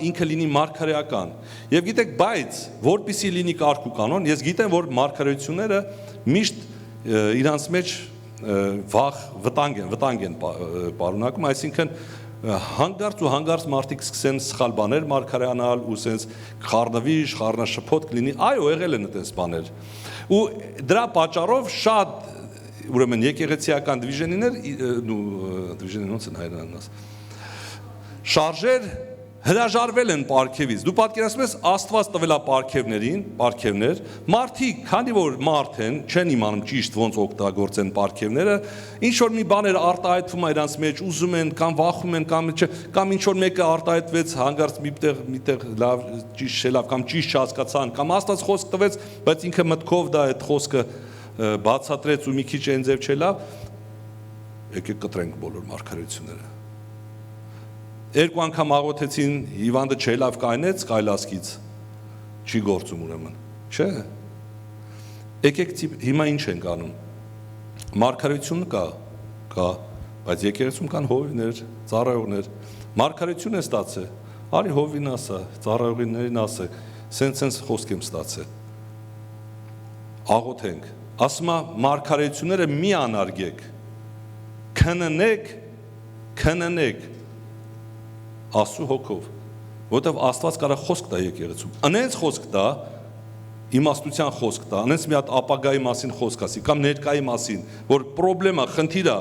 ինքը լինի մարգարեական, եւ գիտեք, բայց որպեսզի լինի կարգ ու կանոն, ես գիտեմ, որ մարգարեությունները միշտ իրանց մեջ վտանգ են պարունակում, այսինքն հանգարց մարդիկ սկսեն սխալ բաներ մարգարեանալ ու սենց խառնվիժ, խառնաշփոթ կլինի, այո, եղել են այդպես բաներ, ու դրա պատճառով շատ ուրեմն եկեղեցիական դիվիժեններ, դիվիժեններ ոնց են հայերենանաս, շարժեր հրաժարվել են պարգևից։ Դու պատկերացնում ես Աստված տվել է պարգևներ, մարդիկ, քանի որ մարդ են, չեն իմանում ճիշտ ոնց օգտագործեն պարգևները, ինչ որ մի բաներ արտահայտվում է իրանց մեջ, ուզում են կամ վախում են կամ ինչ որ մեկը արտահայտվեց, հանգարց միտեղ լավ ճիշտ շելավ կամ ճիշտ չհասկացան, կամ Աստված խոսք տվեց, բայց ինքը մտքով դա այդ խոսքը բացատրեց ու մի քիչ այն ձև չելավ, եկեք կտրենք բոլոր մարգարեությունները։ Երկու անգամ աղոթեցին, հիվանդը չելավ կայնեց կայլասկից, չի գործում ուրեմն, չէ։ Եկեք հիմա ինչ ենք անում, մարգարեություն կա, բայց եկեղեցում կան հովիվներ, ծառայողներ, մարգարեություն է ստացել, արի հովին ասա, ծառայողներին ասա, սենց խոսք եմ ստացել, աղոթենք, ասում է մարգարեությունները մի անարգեք, քննեք, Աստծու հոգով, որտեվ Աստված կարա խոսք տա եկեղեցում, անենց խոսք տա, իմաստության խոսք տա, անենց մի հատ ապագայի մասին խոսք ասի, կամ ներկայի մասին, որ պրոբլեմա, խնդիրա,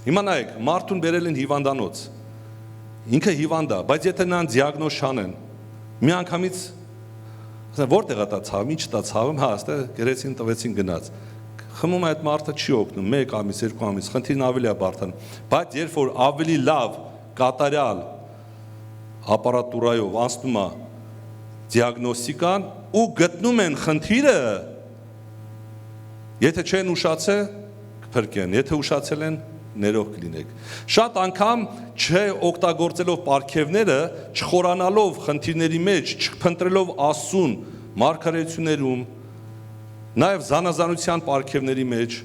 հիմա նայեք, մարդուն բերել են հիվանդանոց, ինքը հիվանդ է, բայց եթե նրան դիագնոզ չանեն, մի անգամից, որտեղ է տա ցավում, ինչ տա ցավում, հա, այստեղ գերեցին տվեցին գնաց, խմում է այդ մարդը չի օգնում, 1 ամիս, 2 ամիս, խնդիրն ավելի է բարդանում, բայց երբ որ ավելի լավ, կատարյալ ապարատուրայով անցնում է դիագնոստիկան ու գտնում են խնդիրը, եթե չեն ուշացել, կփրկեն, եթե ուշացել են, ներող կլինեք։ Շատ անգամ չօգտագործելով պարգևները, չխորանալով խնդիրների մեջ, չփնտրելով Աստծուն մարգարեություններում, նաև զանազանության պարգևների մեջ,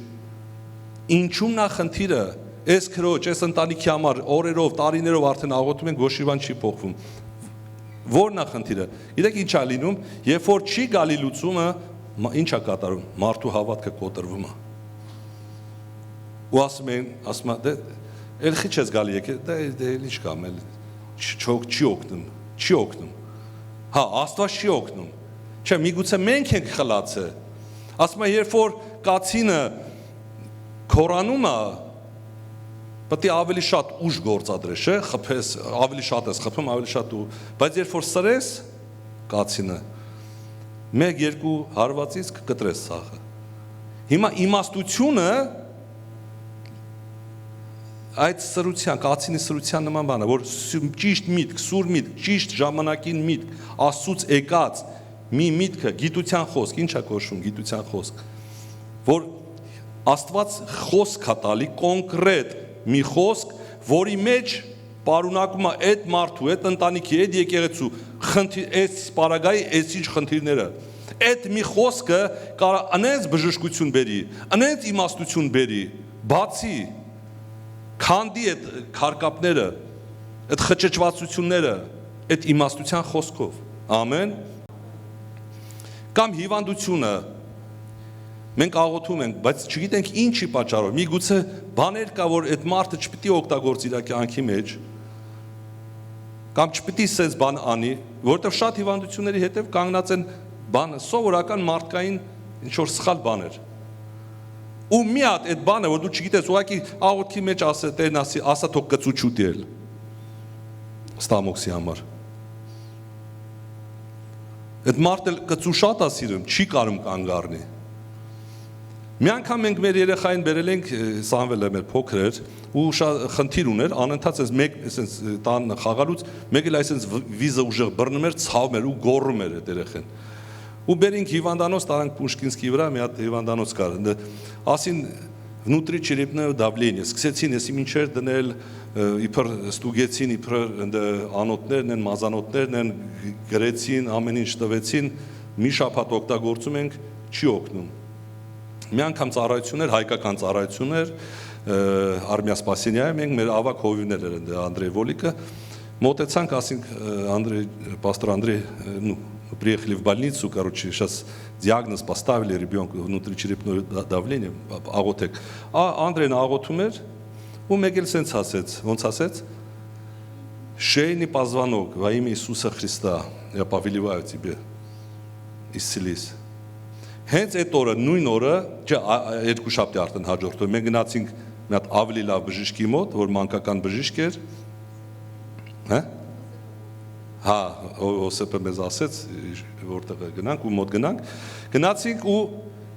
ինչու՞մն է խնդիրը, Այս քրոջ, այս ընտանիքի համար օրերով, տարիներով արդեն աղոթում ենք, ոչ մի բան չի փոխվում։ Որն է խնդիրը։ Գիտեք ինչ է լինում, երբ որ չի գալի լուծումը, ինչ է կատարում, մարդու հավատքը կոտրվում է։ Ու ասում են, դե էլ խիչ ես գալի եկել, դե ինչ կամ, չի օգնում։ Հա, Աստված չի օգնում։ Չէ, միգուցե մենք ենք խլացել։ Ասում է, երբ որ կացինը քորանում է, Պետք է ավելի շատ ուժ գործադրես, չէ, խփես, ավելի շատ ես խփում, ավելի շատ ու, բայց երբ որ սրես կացինը, 1-2 հարվածից կկտրես սաղը։ Հիմա իմաստությունը այդ սրության, կացինի սրության նման բան է, որ ճիշտ միտք, սուր միտք, ճիշտ ժամանակին միտք, Աստծուց եկած մի միտքը, գիտության խոսք, ինչ է կոչվում գիտության խոսք, որ Աստված խոսք է տալի կոնկրետ մի խոսք, որի մեջ պարունակում է այդ մարդու, այդ ընտանիքի, այդ եկեղեցու այս սպարագայի այսինչ խնդիրները։ Այդ մի խոսքը կարա անենց բժշկություն բերի, անենց իմաստություն բերի, բացի քանդի այդ քարկապները, այդ խճճվածությունները, այդ իմաստության խոսքով։ Ամեն։ Կամ հիվանդությունը Մենք աղոթում ենք, բայց չգիտենք ինչի պատճառով, միգուցե բաներ կա, որ այդ մարդը չպիտի օգտագործի իր կյանքի մեջ, կամ չպիտի սենց բան անի, որովհետև շատ հիվանդությունների հետև կանգնած են բանը, սովորական մարդկային ինչ-որ սխալ բաներ։ Ու մի հատ այդ բանը, որ դու չգիտես, ուղղակի աղոթքի մեջ Տերն ասա թող կծու չուտի էլ, ստամոքսի համար։ Այդ մարդը կծու շատ է սիրում, չի կարում կանգ առնի։ Մի անգամ մենք մեր երեխային բերել ենք, Սամվելը մեր փոքր էր, ու խնդիր ուներ, անընդհատ այսպես տան խաղալուց, մեկ էլ այսպես վիզը ուժեղ բռնում էր, ցավում էր ու գոռում էր այդ երեխան։ Ու բերինք հիվանդանոց, տարանք Պուշկինսկի վրա, մի հատ հիվանդանոց կար, ասին внутри черепное давление, սկսեցին եսի մինչեր դնել, իբր ստուգեցին, իբր անոթներն են, մազանոթներն են, գրեցին, ամեն ինչ տվեցին, մի շաբաթ օգտագործում ենք, չի օգնում։ Մի անգամ ծառայություններ, հայկական ծառայություններ, Արմիա Սպասենյայում ենք, մեր ավակ հովիվներ են Անդրեյ Վոլիկը, մոտեցանք, ասինք, пастор Андрей, приехали в больницу, короче, сейчас диагноз поставили ребенку внутричерепное давление, աղոթեք, Անդրեյն աղոթում էր, ու մեկ էլ սենց ասեց, ոնց ասեց, шейный позвонок во имя Иисуса Христа, я повелеваю тебе, исцелись. Հենց այդ օրը, նույն օրը, երկու շաբթի արդեն հաջորդ օր, մենք գնացինք մի հատ ավելի լավ բժիշկի մոտ, որ մանկական բժիշկ էր, հա Հոսեփը մեզ ասեց որտեղ գնանք ու մոտ գնանք գնացինք ու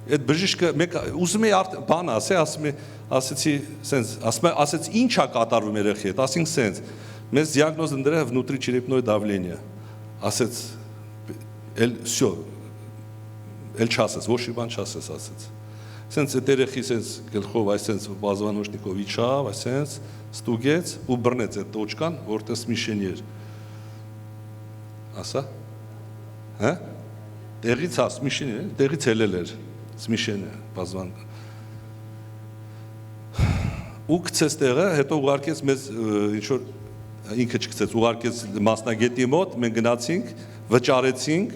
այդ բժիշկը մեկ ուզում էի բան ասեցի սենց ասեց ի՞նչ է կատարվում երեխի հետ ասինք սենց մեզ դիագնոզ ընդրել внутричерепное давление ասեց էլ всё էլ չասես ոչ մի բան չասես ասեց սենց այդ երեխի սենց գլխով այսենց բազվանոշնիկով իջավ այսենց ստուգեց ու բռնեց այդ տոճկան որտեղ Սմիշենի էր ասա հա տեղից հա Սմիշենի տեղից ելել էր Սմիշենը բազվան ու գցեց տեղը հետո ուղարկեց մեզ ինչ որ ինքը չգցեց ուղարկեց մասնագետի մոտ մենք գնացինք վճարեցինք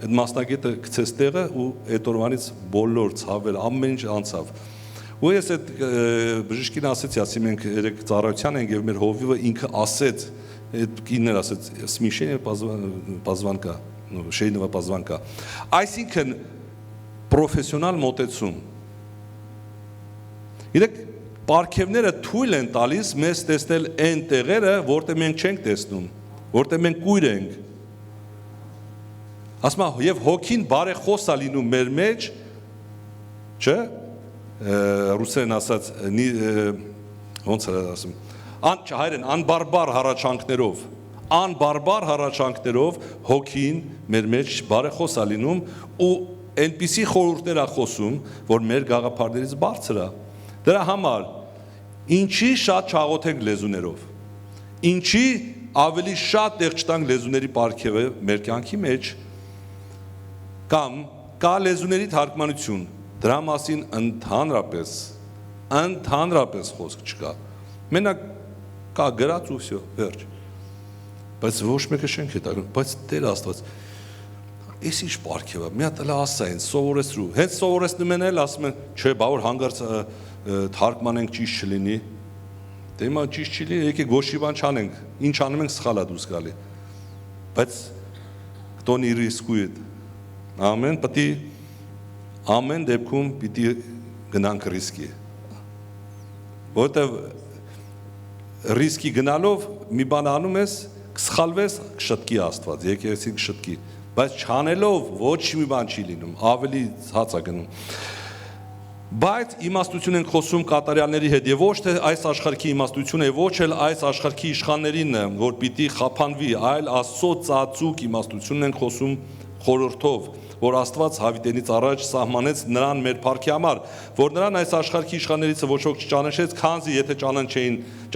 այդ մասնագետը գցեց տեղը ու այդ օրվանից բոլոր ցավերը ամեն ինչ անցավ ու ես այդ բժիշկին ասեցի մենք երեք ծառայության ենք եւ մեր հովիվը ինքը ասեց այդ կիններ ասեց Սմիշենը բազվանկա Շեյնովա բազվանկա այսինքն պրոֆեսիոնալ մոտեցում իրեք պարքևները թույլ են տալիս մեզ տեսնել այն տեղերը որտեղ մենք չենք տեսնում որտեղ մենք կույր ենք ասма եւ հոգին բարեխոս է լինում մեր մեջ չէ ռուսերեն ասած ոնց է ասում հայերեն անբարբար հառաչանքներով հոգին մեր մեջ բարեխոս է լինում ու այնպիսի խորհուրդներ է խոսում որ մեր գաղափարներից բարձր է դրա համար ինչի շատ չաղոթենք լեզուներով ինչի ավելի շատ տեղ չտանք լեզուների պարգևը մեր կյանքի մեջ կամ կա լեզուների թարգմանություն դրա մասին ընդհանրապես խոսք չկա մենակ կա գրած ու всё վերջ բայց ոչ մեկը չենք հետագում բայց Տեր Աստված Էս ինչ պարգև է, մի հատ էլ ասա ինձ, սովորեցրու, հենց սովորեցնում են էլ ասում են, չէ, բա որ հանգարց թարգմանենք ճիշտ չլինի, դե հիմա ճիշտ չի լինի, եկեք ոչ մի բան չանենք, ինչ անում ենք սխալ է դուրս գալի, բայց кто не рискует, ամեն պետք է ամեն դեպքում պիտի գնանք ռիսկի, որովհետև ռիսկի գնալով մի բան անում ես, կսխալվես, կշտկի Աստված, եկեղեցին կշտկի բայց չանելով ոչ մի բան չի լինում, ավելի հաց է գնում։ Բայց իմաստություն ենք խոսում կատարյալների հետ եւ ոչ թե այս աշխարհի իմաստությունը եւ ոչ էլ այս աշխարհի իշխաններին, որ պիտի խափանվի, այլ Աստծո ծածուկ իմաստությունն ենք խոսում խորհրդով, որ Աստված հավիտենից առաջ սահմանեց նրան մեր փառքի համար, որ նրան այս աշխարհի իշխաններից ոչ ոք չճանաչեց, քանզի եթե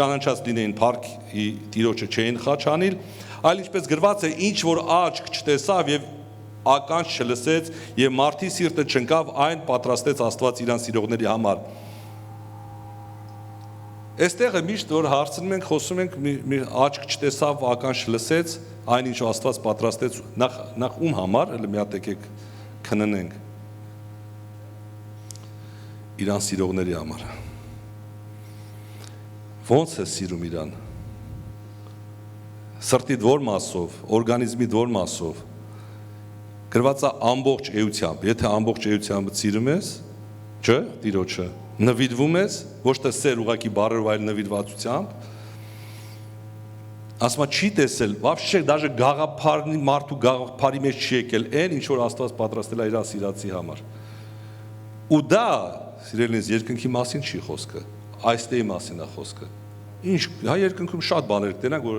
ճանաչած լինեին փառքի Տիրոջը չէին խաչանիլ, այլ ինչպես գրված է, ինչ որ աչք չտեսավ եւ ականջ չլսեց եւ մարդի սիրտը չընկավ, այն պատրաստեց Աստված իրան սիրողների համար։ Այստեղ է միշտ որ հարցնում ենք, խոսում ենք, մի աչք չտեսավ, ականջ չլսեց, այն ինչ Աստված պատրաստեց նախ ում համար, էլ մի հատ եկեք քննենք։ Իրան սիրողների համար։ Ոնց է սիրում իրան։ Սրտիդ որ մասով, օրգանիզմիդ որ մասով, գրված է ամբողջ էությամբ, եթե ամբողջ էությամբ սիրում ես, չէ, Տիրոջը, նվիրվում ես, ոչ թե սեր ուղակի բառերով, այլ նվիրվածությամբ, ասма չի տեսել, вообще даже գաղափարի մարդու գաղափարի մեջ չի եկել այն, ինչ որ Աստված պատրաստել է իր սիրածի համար։ Ու դա, սիրելիներս, երկնքի մասին չի խոսքը, այստեղի մասին է խոսքը։ Ինչ, հա երկնքում շատ բաներ կտենանք, որ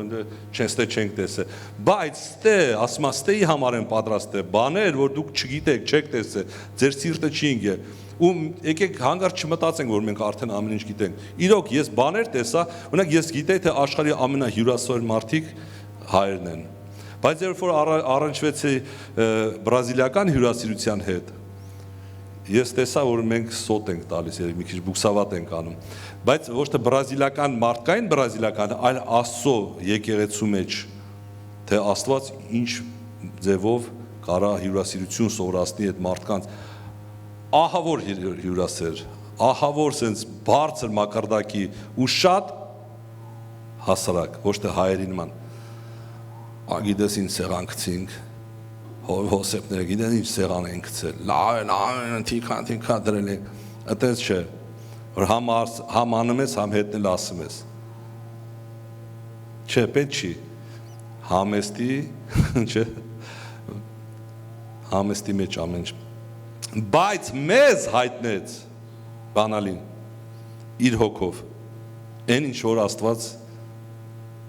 չենք տեսել, բայց ստե, ասում է, ստեի համար են պատրաստել, բաներ, որ դուք չգիտեք, չեք տեսել, ձեր սիրտը չի ինգե, ու եկեք հանգարց չմտածենք, որ մենք արդեն ամեն ինչ գիտենք, իրոք ես բաներ տեսա, օրինակ ես գիտեի, թե աշխարհի ամենահյուրասեր մարդիկ հայերն են, բայց երբ որ առնչվեցի բրազիլիական հյուրասիրության հետ, ես տեսա, որ մենք սոտ ենք տալիս, մի քիչ բուքսավատ ենք անում, բայց ոչ թե բրազիլական մարդկային բրազիլական, այլ Աստծո եկեղեցու մեջ, թե Աստված ինչ ձևով կարա հյուրասիրություն սովորացնի այդ մարդկանց, ահավոր հյուրասեր, ահավոր սենց բարձր մակարդակի ու շատ հասարակ, ոչ թե հայերի նման, գիտես ինչ սեղան գցինք, Հոսեփները գիտեն ինչ սեղան են գցել, լավ են, թիքա դրել են, այդպես չէ, որ համ անում ես, համ հետնել ասում ես, չէ, պետք չի, Համեստի, չէ, համեստի մեջ ամեն ինչ, բայց մեզ հայտնեց բանալին, իր հոգով, այն ինչ որ Աստված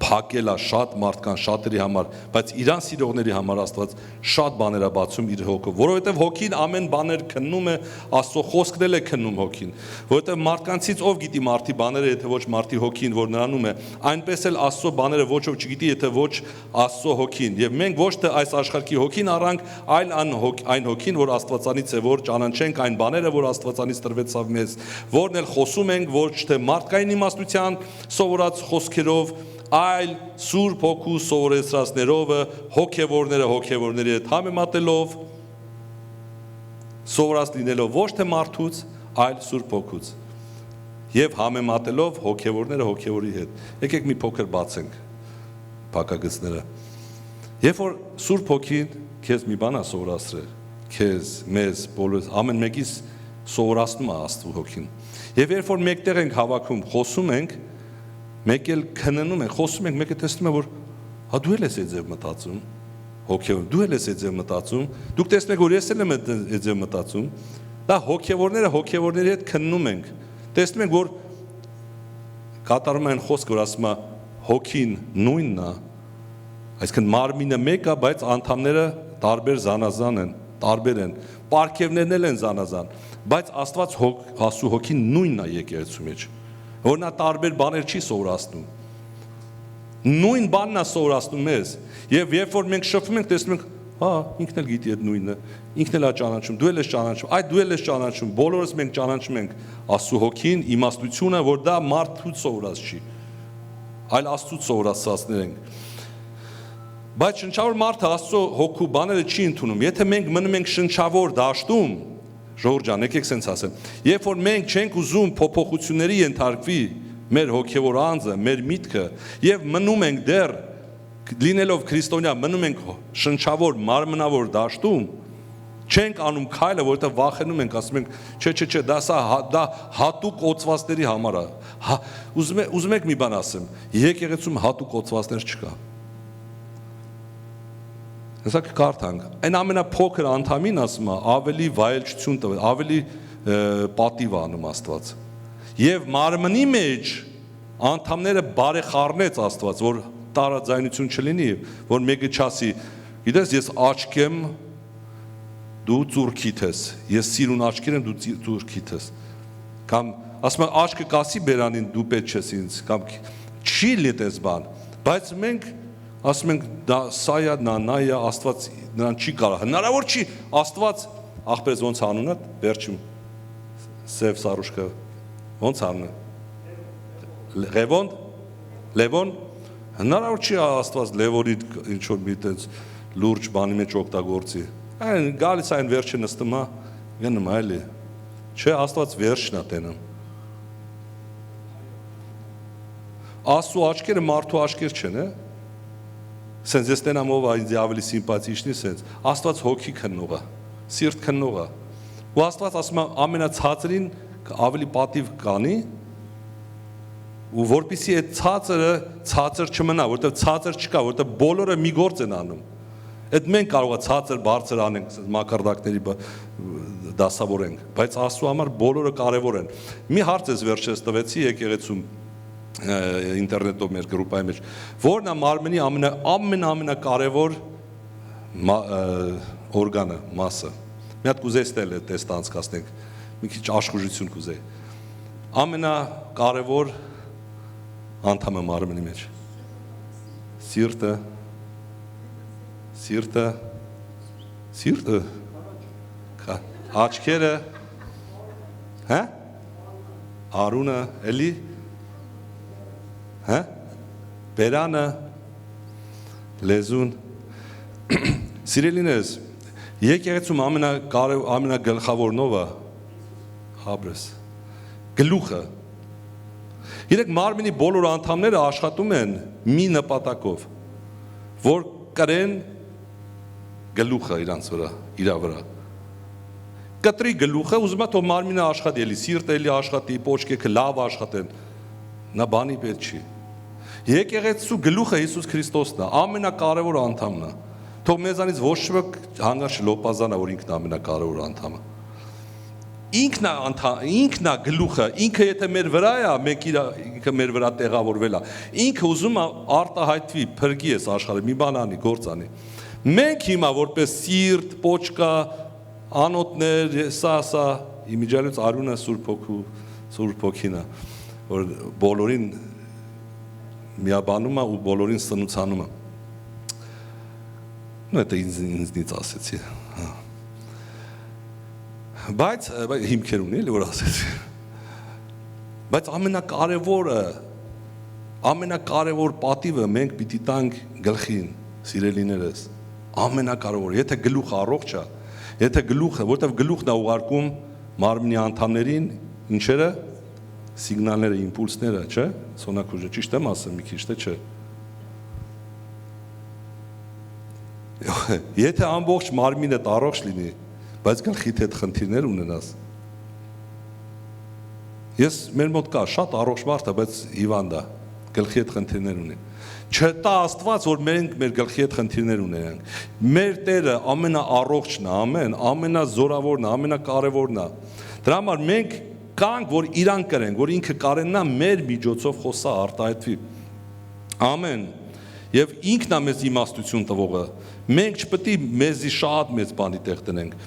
փակել է շատ մարդկան, շատերի համար, բայց իրան սիրողների համար Աստված շատ բաներ է բացում իր հոգով, որովհետև հոգին ամեն բաներ քննում է, Աստծո խոսքն էլ է քննում հոգին, որովհետև մարդկանցից ով գիտի մարդի բաները, եթե ոչ մարդի հոգին, որ նրանում է, այնպես էլ Աստծո բաները ոչ ով չգիտի, եթե ոչ Աստծո հոգին, եւ մենք ոչ թե այս աշխարհի հոգին առանք, այլ այն հոգին, որ Աստվածանից է, որ ճանաչենք այն բաները, որ Աստվածանից տրվեցավ մեզ, որն էլ խոսում ենք, ոչ թե մարդկային իմաստության սովորած խոսքերով, այլ Սուրբ Հոգու սովորեցրածներով, հոգևորները հոգևորների հետ համեմատելով, սովորած լինելով ոչ թե մարդուց, այլ Սուրբ Հոգուց, եւ համեմատելով հոգևորները հոգևորի հետ։ Եկեք մի փոքր բացենք փակագծները։ Երբ որ Սուրբ Հոգին քեզ մի բան է սովորացրել, քեզ, մեզ, բոլորս, ամեն մեկից սովորացնում է Աստծո Հոգին։ Եվ երբ որ մեկտեղ ենք հավաքում, խոսում ենք, մեկ էլ քննում ենք, խոսում ենք, մեկը տեսնում է, որ հա դու էլ ես այդպես մտածում, հոգևոր, դու էլ ես այդպես մտածում, դուք տեսնեք, որ ես էլ եմ այդպես մտածում, դա հոգևորները հոգևորների հետ քննում ենք, տեսնում ենք, որ կատարում են խոսք, որ ասում է հոգին նույնն է, այսինքն մարմինը մեկ է, բայց անդամները տարբեր զանազան են, տարբեր են, պարգևներն էլ են զանազան, բայց Աստված Աստծո հոգին նույնն է եկեղեցու մեջ, որ նա տարբեր բաներ չի սովորացնում, նույն բանն է սովորացնում մեզ, եւ երբ որ մենք շփվում ենք, տեսնում ենք, հա, ինքն էլ գիտի այդ նույնը, ինքն էլ է ճանաչում, դու էլ ես ճանաչում, այ դու էլ ես ճանաչում, բոլորս մենք ճանաչում ենք Աստծո հոգին, իմաստությունը, որ դա մարդուց սովորած չի, այլ Աստծուց սովորացածներ ենք։ Բայց շնչավոր մարդը Աստծո հոգու բաները չի ընդունում, եթե մենք մնում ենք շնչավոր դաշտում, Ժողովուրդ ջան, եկեք սենց ասեմ, երբ որ մենք չենք ուզում փոփոխությունների ենթարկվի մեր հոգևոր անձը, մեր միտքը, եւ մնում ենք դեռ լինելով քրիստոնյա, մնում ենք շնչավոր մարմնավոր դաշտում, չենք անում քայլը, որովհետեւ վախենում ենք, ասում ենք, չէ, դա հատուկ օծվածների համար է։ Ուզում եք մի բան ասեմ, եկեղեցում հատուկ օծվածներ չկա։ Հեսա կարդանք, այն ամենափոքր անդամին ասում է, ավելի վայելչություն տվել, ավելի պատիվ անում Աստված։ Եվ մարմնի մեջ անդամները բարեխառնեց Աստված, որ տարաձայնություն չլինի, որ մեկը չասի, գիտես, ես աչք եմ, դու ծուրքիդ ես, ես սիրուն աչքեր եմ, դու ծուրքիդ ես, կամ ասում եմ, աչքը կասի բերանին, դու պետք չես ինձ, կամ չի լիտես բան, բայց մենք ասում ենք, սա է, նա է, Աստված նրան չի կարող, հնարավոր չի, Աստված, աղբերս ոնց անունը, վերջում, Սև Սարուշկը, ոնց անունը, Լևոն, հնարավոր չի Աստված Լևոնի ինչ-որ մի տենց լուրջ բանի մեջ օգտագործի, այն գալիս այն վերջը նստում է, գնում է, էլի, չէ, Աստված վերջն է տենում, Աստծո աչքերը մարդու աչքեր չեն, Սենց ես տենամ ով է ինձ ավելի սիմպաթիչնի սենց, Աստված հոգի քննող է, սիրտ քննող է, ու Աստված ասում է ամենացածրին ավելի պատիվ կանի, ու որպեսզի այդ ցածրը ցածր չմնա, որտեղ ցածր չկա, որտեղ բոլորը մի գործ են անում, այդ մենք կարող է ցածր բարձր անենք, մակարդակների դասավորենք, բայց Աստծո համար բոլորը կարևոր են, մի հարց ես վերջերս տվեցի եկեղեցում, ինտերնետով մեր գրուպայի մեջ, որն է մարմնի ամենակարևոր օրգանը, մասը, մի հատ կուզեի ստել է տեստ անցկացնենք, մի քիչ աշխուժություն կուզեի, ամենակարևոր անդամը մարմնի մեջ, սիրտը, աչքերը, արունը, էլի, բերանը, լեզուն, սիրելիներս, եկեղեցում ամենագլխավորնովը, հաբրես, գլուխը, իրեք մարմինի բոլոր անդամները աշխատում են մի նպատակով, որ կրեն գլուխը իրա վրա, կտրի գլուխը, ուզում է թող մարմինը աշխատի, էլի սիրտը էլի աշխատի, պոչկեքը լավ աշխատեն, նա բանի պետք չի, Եկեղեցու գլուխը Հիսուս Քրիստոսն է, ամենակարևոր անդամն է։ Թող մեզանից ոչ ոք հանգարց չլոպազանա, որ ինքն ամենակարևոր անդամը։ Ինքն է գլուխը, ինքը եթե մեր վրա է, մենք ինքը մեր վրա տեղավորվել է։ Ինքը ուզում է արտահայտվի, փրկի էս աշխարհը, մի բան անի, գործ անի։ Մենք հիմա որպես սիրտ, պոչկա, անոթներ, սա իմիջիալից արյունը Սուրբ Հոգին է, որ բոլորին միաբանում է ու բոլորին սնուցանում է։ Նույն դա ինձնից ասեցի։ Բայց հիմքեր ունի, էլի որ ասեցի։ Բայց ամենակարևոր պատիվը մենք պիտի տանք գլխին, սիրելիներս։ Ամենակարևորը, եթե գլուխը առողջ է, եթե գլուխը, որտեվ գլուխն է ուղարկում մարմնի անդամներին, ինչերը, սիգնալները, իմպուլսները, չէ՞, Սոնակուժը, ճիշտ եմ ասում մի քիչ, թե չէ։ Եթե ամբողջ մարմինդ առողջ լինի, բայց գլխիդ հետ խնդիրներ ունենաս։ Մեր մոտ կա շատ առողջ մարդ է, բայց հիվանդ է, գլխի հետ խնդիրներ ունի։ Չտա Աստված, որ մենք մեր գլխի հետ խնդիրներ ունենանք։ Մեր Տերը ամենաառողջն է, ամենազորավորն է, ամենակարևորն է։ Դրա համար մենք կանք, որ իրան կրենք, որ ինքը կարենա մեր միջոցով խոսա, արտահայտվի։ Ամեն։ Եվ ինքն է մեզ իմաստություն տվողը։ Մենք չպետք է մեզի շատ մեծ բանի տեղ տնենք։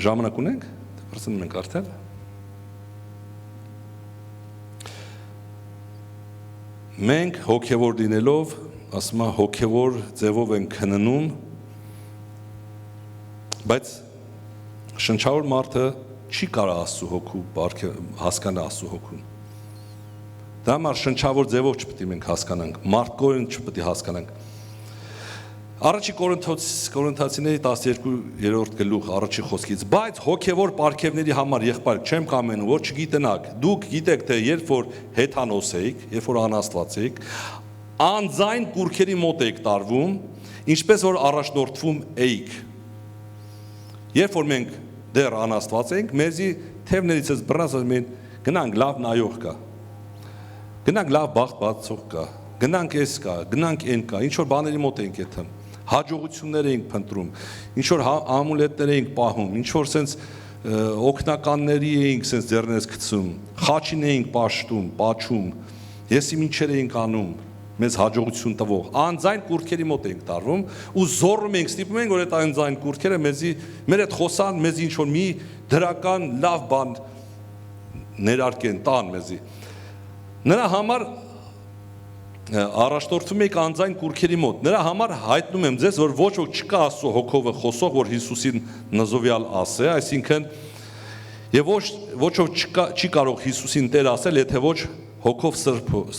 Ժամանակ ունենք, դեպրսնում ենք արդեն։ Մենք հոգևոր լինելով, ասում եմ հոգևոր ձևով ենք քննում, բայց շնչավոր մարդը չի կարող Աստծո հոգու հասկանա Աստծո հոգուն։ Դա համար շնչավոր ձևով չպետք է մենք հասկանանք, մարդկորեն չպետք է հասկանանք։ Առաջի Կորինթացիների 12-րդ գլուխ առաջի խոսքից, բայց հոգևոր պարգևների համար եղբայր չեմ կամենում, որ չգիտենաք, դուք գիտեք, թե երբ որ հեթանոս էիք, երբ որ անաստված էիք, անձայն կուրքերի մոտ էիք տարվում, ինչպես որ առաջնորդվում էիք։ Երբ որ մենք դեռ անաստված էինք, մեզի թևներից էս բռնած մենք գնանք լավ նայող կա, գնանք լավ բախտ բացող կա, գնանք էս կա, գնանք այն կա, ինչ որ բաների մոտ էինք եթեմ, հաջողություններ էինք փնտրում, ինչ որ ամուլետներ էինք պահում, ինչ որ սենց օգնականների էինք սենց ձեռներս գցում, խաչին էինք պաշտում, պաչում, եսի ինչեր էինք անում, մեզ հաջողություն տվող, անձայն կուրքերի մոտ էինք տարվում ու զոռում էինք, ստիպում էինք, որ այդ անձայն կուրքերը մեր հետ խոսան, մեզ ինչ որ մի դրական լավ բան ներարկեն, տան մեզի։ Նրա համար առաջնորդվում եք անձայն կուրքերի մոտ։ Նրա համար հայտնում եմ ձեզ, որ ոչ ոք չկա Աստծո հոգով խոսող, որ Հիսուսին նզովյալ ասե, այսինքն եւ ոչ ոք չի կարող Հիսուսին Տեր ասել, եթե ոչ հոգով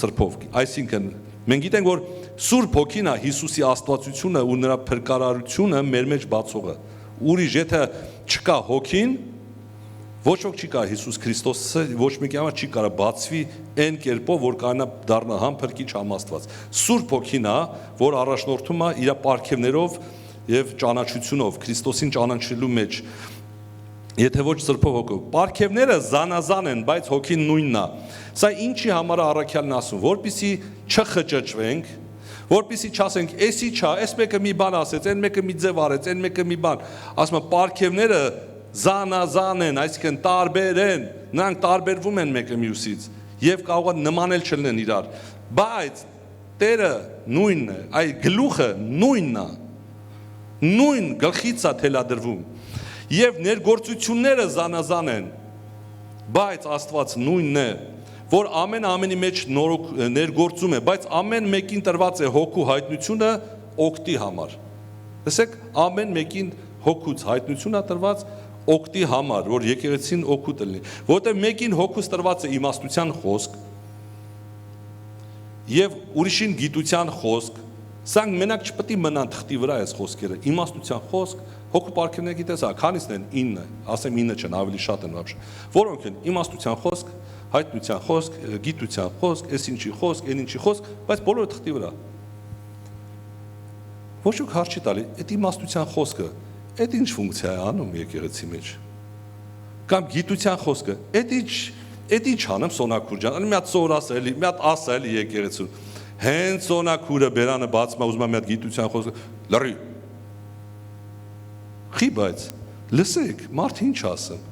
սրբով։ Այսինքն մենք գիտենք, որ Սուրբ Հոգին է Հիսուսի աստվածությունը ու նրա փրկարարությունը մեր մեջ բացողը։ Ուրիշ եթե չկա Հոգին, ոչ ոք չի կարող Հիսուս Քրիստոսը ոչ մեկի համար չի կարող բացվի այն կերպով, որ կանա դառնա համ փրկիչ համ Աստված։ Սուրբ Հոգին է, որ առաջնորդում է իր պարգևներով եւ ճանաչությունով Քրիստոսին ճանաչելու մեջ։ Եթե ոչ սրբով հոգով, պարգևները զանազան են, բայց Հոգին նույնն է։ Սա ինչի համար է առաքյալն ասում, որպեսզի չխճճվենք, որպեսզի չասենք, էսի չա, էս մեկը մի բան ասեց, այն մեկը մի ձև արեց, այն մեկը մի բան։ Ասում է պարգևները զանազան են, այսինքն տարբեր են, նրանք տարբերվում են մեկը մյուսից եւ կարող է նմանել չլինեն իրար, բայց Տերը նույնն է, այ գլուխը նույնն է, նույն գլխից է թելադրվում եւ ներգործությունները զանազան են, բայց Աստված նույնն է, որ ամենի մեջ ներգործում է, բայց ամեն մեկին տրված է հոգու հայտնությունը օգտի համար։ Տեսեք, ամեն մեկին հոգուց հայտնություն է տրված օգտի համար, որ եկեղեցին օգուտ լինի, որտեղ մեկին հոգուց տրված է իմաստության խոսք եւ ուրիշին գիտության խոսք, սրանք մենակ չպետք է մնան թղթի վրա այս խոսքերը, իմաստության խոսք, հոգու պարգևները գիտես, քանիսն են 9, ասեմ 9 չեն, ավելի շատ են вообще, որոնք են իմաստության խոսք, հայտնության խոսք, գիտության խոսք, այս ինչի խոսք, այն ինչի խոսք, բայց բոլորը թղթի վրա։ Ոչ ոք հարց չի տալի, այդ իմաստության խոսքը Այդ ինչ ֆունկցիա է անում եկեղեցի մեջ։ Կամ գիտության խոսքը, այդ ինչ անեմ Սոնակուր ջան, մի հատ սոր ասելի, մի հատ ասելի եկեղեցուն։ հենց օնակուրը բերանը բացմա ուզում եմ այդ գիտության խոսքը լրի խի բայց լսեք մարդ ինչ ասեմ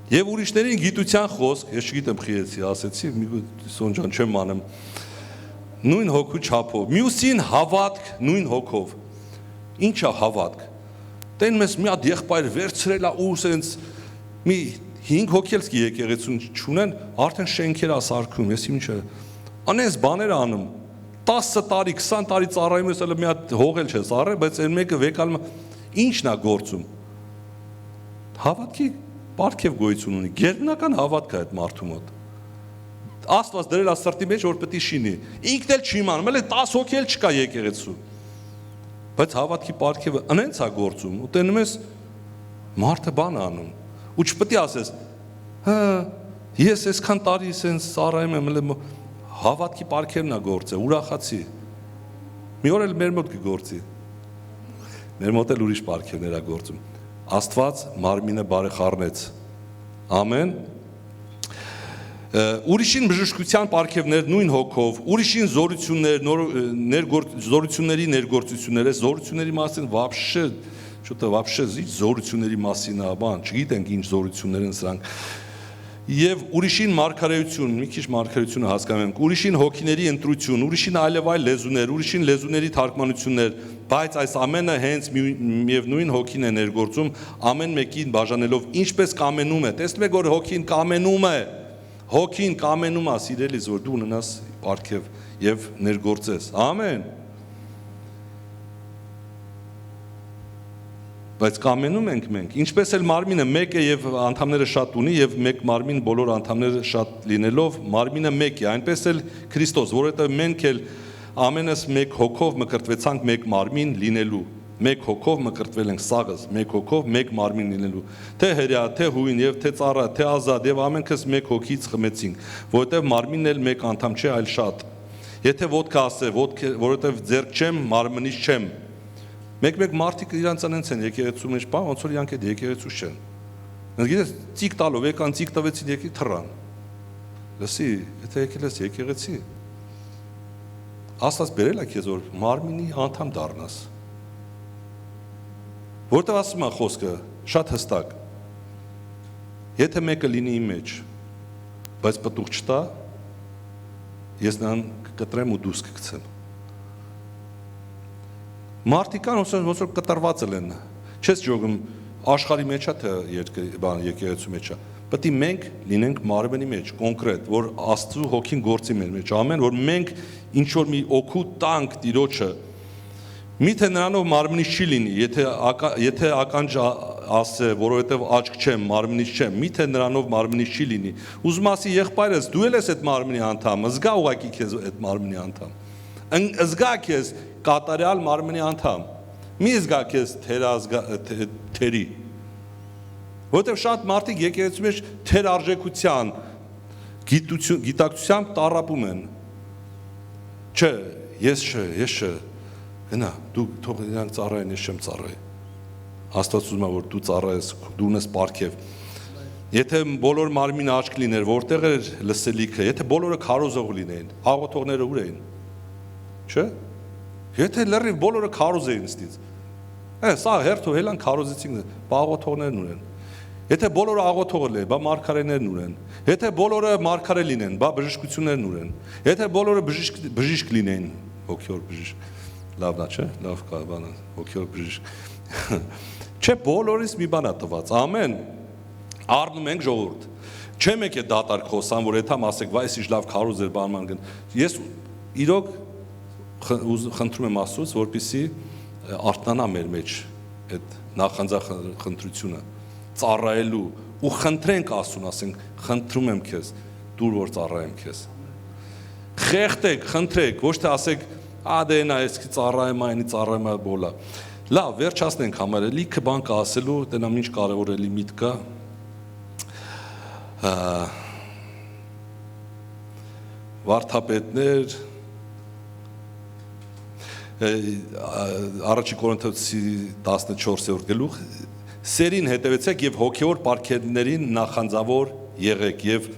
եւ ուրիշներին գիտության խոսք ես չգիտեմ խիեցի ասեցի սոնջան չեմ անում նույն հոգու չափով մյուսին հավատք նույն հոգով ինչա հավատք տեն մեզ մի հատ եղբայր վերցրելա ու սենց մի 5 հոգելս եկեղեցուն չունեն, արդեն շենքեր ասարկում, ես ինչ է, անես բաներ անում, 10 տարի, 20 տարի ծառայում ես, մի հատ հողել չես առել, բայց այն մեկը վեկալում, ինչն է գործում, հավատքի պարգև գոյություն ունի, գերբնական հավատք է այդ մարդու մոտ, Աստված դրել է սրտի մեջ, որ պետք է շինի, ինքն էլ չի իմանում, էլ 10 հոգի էլ չկա եկեղեցու, բայց հավատքի պարգևը ընենց է գործում, ու տենում ես մարդը բան անում, ու չպետք է ասես, ես այսքան տարի սենց ծառայում եմ, հավատքի պարգևն է գործը, ուրախացի, մի օր էլ մեր մոտ կգործի, մեր մոտ էլ ուրիշ պարգևներ է գործում, Աստված մարմինը բարեխառնեց, ամեն, ուրիշին բժշկության պարգևներ նույն հոգով, ուրիշին զորությունների ներգործություններ, զորությունների մասին вообще զորությունների մասին է, բան, չգիտենք ինչ զորություններ են սրանք, եւ ուրիշին մարգարեություն, մի քիչ մարգարեությունը հասկանում ենք, ուրիշին հոգիների ընտրություն, ուրիշին այլևայլ լեզուներ, ուրիշին լեզուների թարգմանություններ, բայց այս ամենը հենց միևնույն հոգին է ներգործում, ամեն մեկին բաժանելով ինչպես կամենում է, տեսնում եք որ հոգին կամենում է, սիրելիս, որ դու ունենաս պարգև եւ ներգործես, ամեն Բայց կամենում ենք մենք, ինչպես էլ մարմինը մեկ է եւ անդամները շատ ունի եւ մեկ մարմին բոլոր անդամները շատ լինելով, մարմինը մեկ է, այնպես էլ Քրիստոս, որովհետեւ մենք էլ ամենս մեկ հոգով մկրտվեցանք մեկ մարմին լինելու, մեկ հոգով մկրտվել ենք սաղս, մեկ հոգով մեկ մարմին լինելու, թե հրյա, թե հույն եւ թե ծառա, թե ազատ եւ ամենքս մեկ հոգից խմեցինք, որովհետեւ մարմինն էլ մեկ անդամ չէ, այլ շատ։ Եթե ոտքա ասե, որովհետեւ ձեռք չեմ, մարմնից չեմ Մեկ մարդիկ իրանց անենց են եկեղեցու մեջ, բա ոնց որ իրանք այդ եկեղեցու չեն։ Գիտես, ծիկ տալով եկան, ծիկ տվեցին եկի թռան։ Լսի, եթե եկել ես եկեղեցի, Աստված բերել է քեզ որ մարմինի անդամ դառնաս։ Որտեղ ասում է խոսքը, շատ հստակ։ Եթե մեկը լինի իմ մեջ, բայց պտուղ չտա, ես նրան կկտրեմ ու դուրս կգցեմ։ Մարդիկան ոնց որ կտրված են, չես ջոգում աշխարհի մեջ է թե եկեղեցու մեջ է։ Պետք է մենք լինենք մարմնի մեջ, կոնկրետ, որ Աստծո հոգին գործի մեր մեջ, ամեն, որ մենք ինչ որ մի օգուտ տանք Տիրոջը։ Միթե նրանով մարմնից չի լինի, եթե ականջ ասե, որովհետև աչք չեմ, մարմնից չեմ, միթե նրանով մարմնից չի լինի։ Ուզում ասի եղբայրս, դու էլ ես այդ մարմնի անդամ, զգա ուղակի քեզ այդ մարմնի անդամ։ Զգա քեզ կատարյալ մարմնի անդամ։ Մի զգա քեզ թերի։ Որտեղ շատ մարդիկ եկեղեցու մեջ թերարժեքության, գիտակցությամբ տառապում են։ Չէ, ես չէ, գնա, դու թող իրանք ծառայեն, ես չեմ ծառայ։ Աստված ուզում է որ դու ծառայես, դու ունես պարգև։ Եթե բոլոր մարմինը աչք լիներ, որտեղ էր լսելիքը, եթե բոլորը քարոզող լինեին, աղոթողները ուր էին։ Չէ՞։ Եթե լրիվ բոլորը քարոզ էին ստից։ Սա հերթու հելան քարոզեցին, աղոթողներն ունեն։ Եթե բոլորը աղոթողը լինեն, բա մարգարեներն ունեն։ Եթե բոլորը մարգարե լինեն, բա բժշկություններն ունեն։ Եթե բոլորը բժիշկ լինեն, հոգևոր բժիշկ, լավն է, չէ՞, լավ կա բանը, հոգևոր բժիշկ։ Չէ, բոլորից մի բան է տված, ամեն։ Առնում ենք ժողովուրդ։ Չեմ եկե դատարկ խոսամ, որ եթե ասեք, վայ, ինչ լավ քարոզ էր բանման գն։ Ես իրոք խնդրում եմ Աստծուց, որպեսզի արթնանա մեր մեջ այդ նախանձախնդրությունը ծառայելու ու խնդրենք Աստծուն, ասենք, խնդրում եմ քեզ, դուր որ ծառայեմ քեզ։ Խեղդեք, խնդրեք, ոչ թե ասեք, դե նա էսքի ծառայեմ, այնի ծառայեմ, բոլա։ Լավ, վերջացնենք համարը, լիքը բան կա ասելու, տենամ ինչ կարևոր էլի միտք կա։ Վարդապետներ, Առաջի Կորինթոսի 14-րդ գլուխ սերին հետևեցեք եւ հոգեոր պարգևներին նախանձավոր եղեք եւ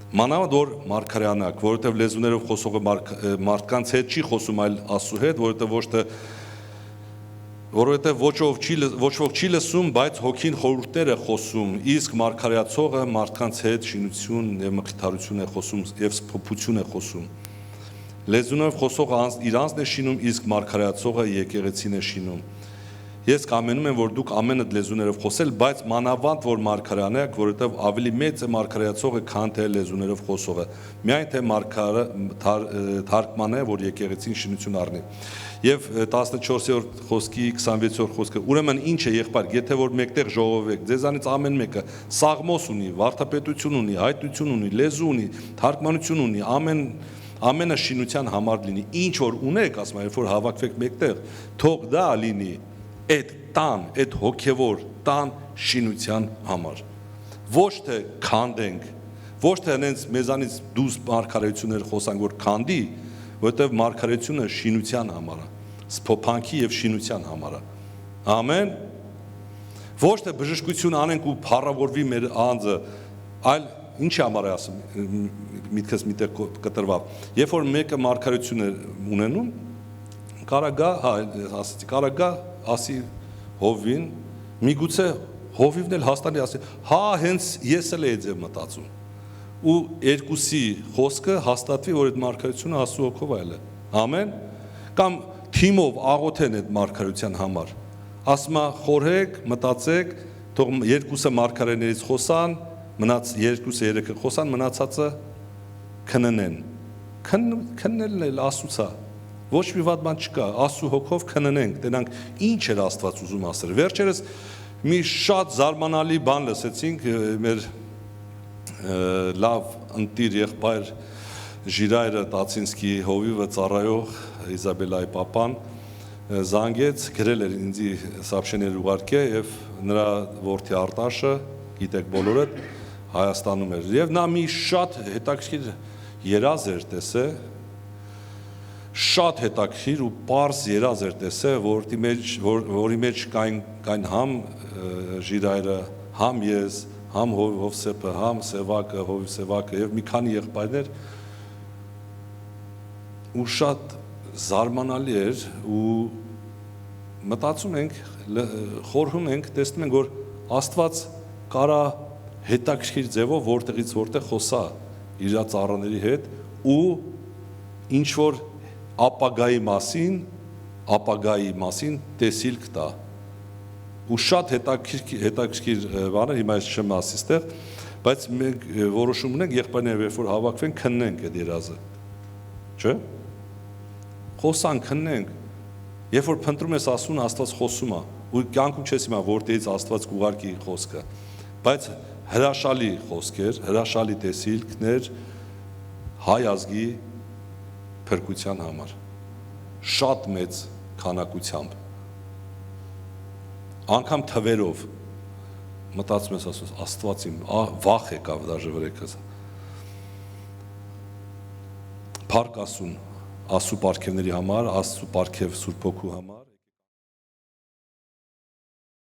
Մանավանդ որ մարգարեանակ, որովհետև լեզուներով խոսողը մարդկանց հետ չի խոսում, այլ Աստծու հետ, որովհետև ոչ ոք չի լսում, բայց հոգին խորհուրդներ է խոսում, իսկ մարգարեացողը մարդկանց հետ շինություն եւ մխիթարություն է խոսում եւ փոփություն է խոսում։ Լեզուներով խոսողը իր անձն է շինում, իսկ մարգարեացողը եկեղեցին է շինում։ Ես կամենում եմ, որ դուք ամենը լեզուներով խոսել, բայց մանավանդ որ մարգարեանակ, որովհետև ավելի մեծ է մարգարեացողը, քան թե լեզուներով խոսողը։ Միայն թե թարգմանը, որ եկեղեցին շինություն առնի։ Եվ 14-րդ խոսքի 26-րդ խոսքը, ուրեմն ինչ է եղբայր, եթե որ մեկտեղ ժողովեք, ձեզանից ամեն մեկը սաղմոս ունի, վարդապետություն ունի, հայտնություն ունի, լեզու ունի, թարգմանություն ունի, ամենը շինության համար լինի։ Ինչ որ ունեք, ասում եմ, երբ որ հավաքվեք մեկտեղ, թող դա լինի այդ տան, այդ հոգևոր տան շինության համար։ Ոչ թե քանդենք, ոչ թե հենց մեզանից դուրս մարգարեություններ խոսանք, որ քանդի, որովհետև մարգարեությունը շինության համար է, սփոփանքի եւ շինության համար է։ Ամեն։ Ոչ թե բժշկություն անենք ու փառավորվի մեր անձը, այլ ինչի համար է ասում, միտքս միտեղ կտրվավ։ Երբ որ մեկը մարգարեություն է ունենում, կարա ասի հովին, միգուցե հովիվն էլ հաստանի ասի, հա հենց ես էլ էի ձև մտածում։ Ու երկուսի խոսքը հաստատվի, որ այդ մարգարեությունը Աստծու հոգով այլ է։ Ամեն։ Կամ թիմով աղոթեն այդ մարգարեության համար։ Ասում է խորհեք, մտածեք, թող երկուսը մարգարեներից խոսան, մնաց երկուսը երեքը խոսան, մնացածը քննեն։ Քննելն էլ Աստծուց է։ Ոչ մի վատ բան չկա, Աստծու հոգով քննենք, տենանք ինչ էր Աստված ուզում ասել։ Վերջերս մի շատ զարմանալի բան լսեցինք, մեր լավ ընտիր եղբայր Ժիրայրը Տացինսկի հովիվը ծառայող Իզաբելայի պապան զանգեց, գրել էր ինձի սաբշեներ ուղարկե եւ նրա որդի Արտաշը, գիտեք բոլորը, Հայաստանում էր։ Եվ նա մի շատ հետաքրքիր երազ էր տեսել, շատ հետաքրքիր ու պարզ երազ էր տեսել, որի մեջ կային համ Ժիրայրը, համ ես, համ Հովսեփը, համ Սևակը, Հովիվ Սևակը եւ մի քանի եղբայրներ ու շատ զարմանալի էր ու մտածում ենք, խորհում ենք, տեսնում ենք, որ Աստված կարա հետաքրքիր ձևով որտեղից որտեղ խոսա իր ծառաների հետ ու ինչ որ ապագայի մասին տեսիլք տա ու շատ հետաքրքիր բաներ, հիմա ես չեմ ասի ստեղ, բայց մենք որոշում ունենք եղբայրներ, երբ որ հավաքվենք, քննենք այդ երազը, չէ՞, խոսանք, քննենք, երբ որ փնտրում ես Աստծուն, Աստված խոսում է, ու կյանքում չես իմա որտեղից Աստված կուղարկի խոսքը, բայց հրաշալի խոսքեր, հրաշալի տեսիլքներ հայ ազգի փրկության համար, շատ մեծ քանակությամբ, անգամ թվերով, մտածում ես ասում, Աստված իմ, վախ եկավ դաժե վրեքս, փառք Աստծուն, Աստծու պարգևների համար, Աստծու պարգև Սուրբ Հոգու համար,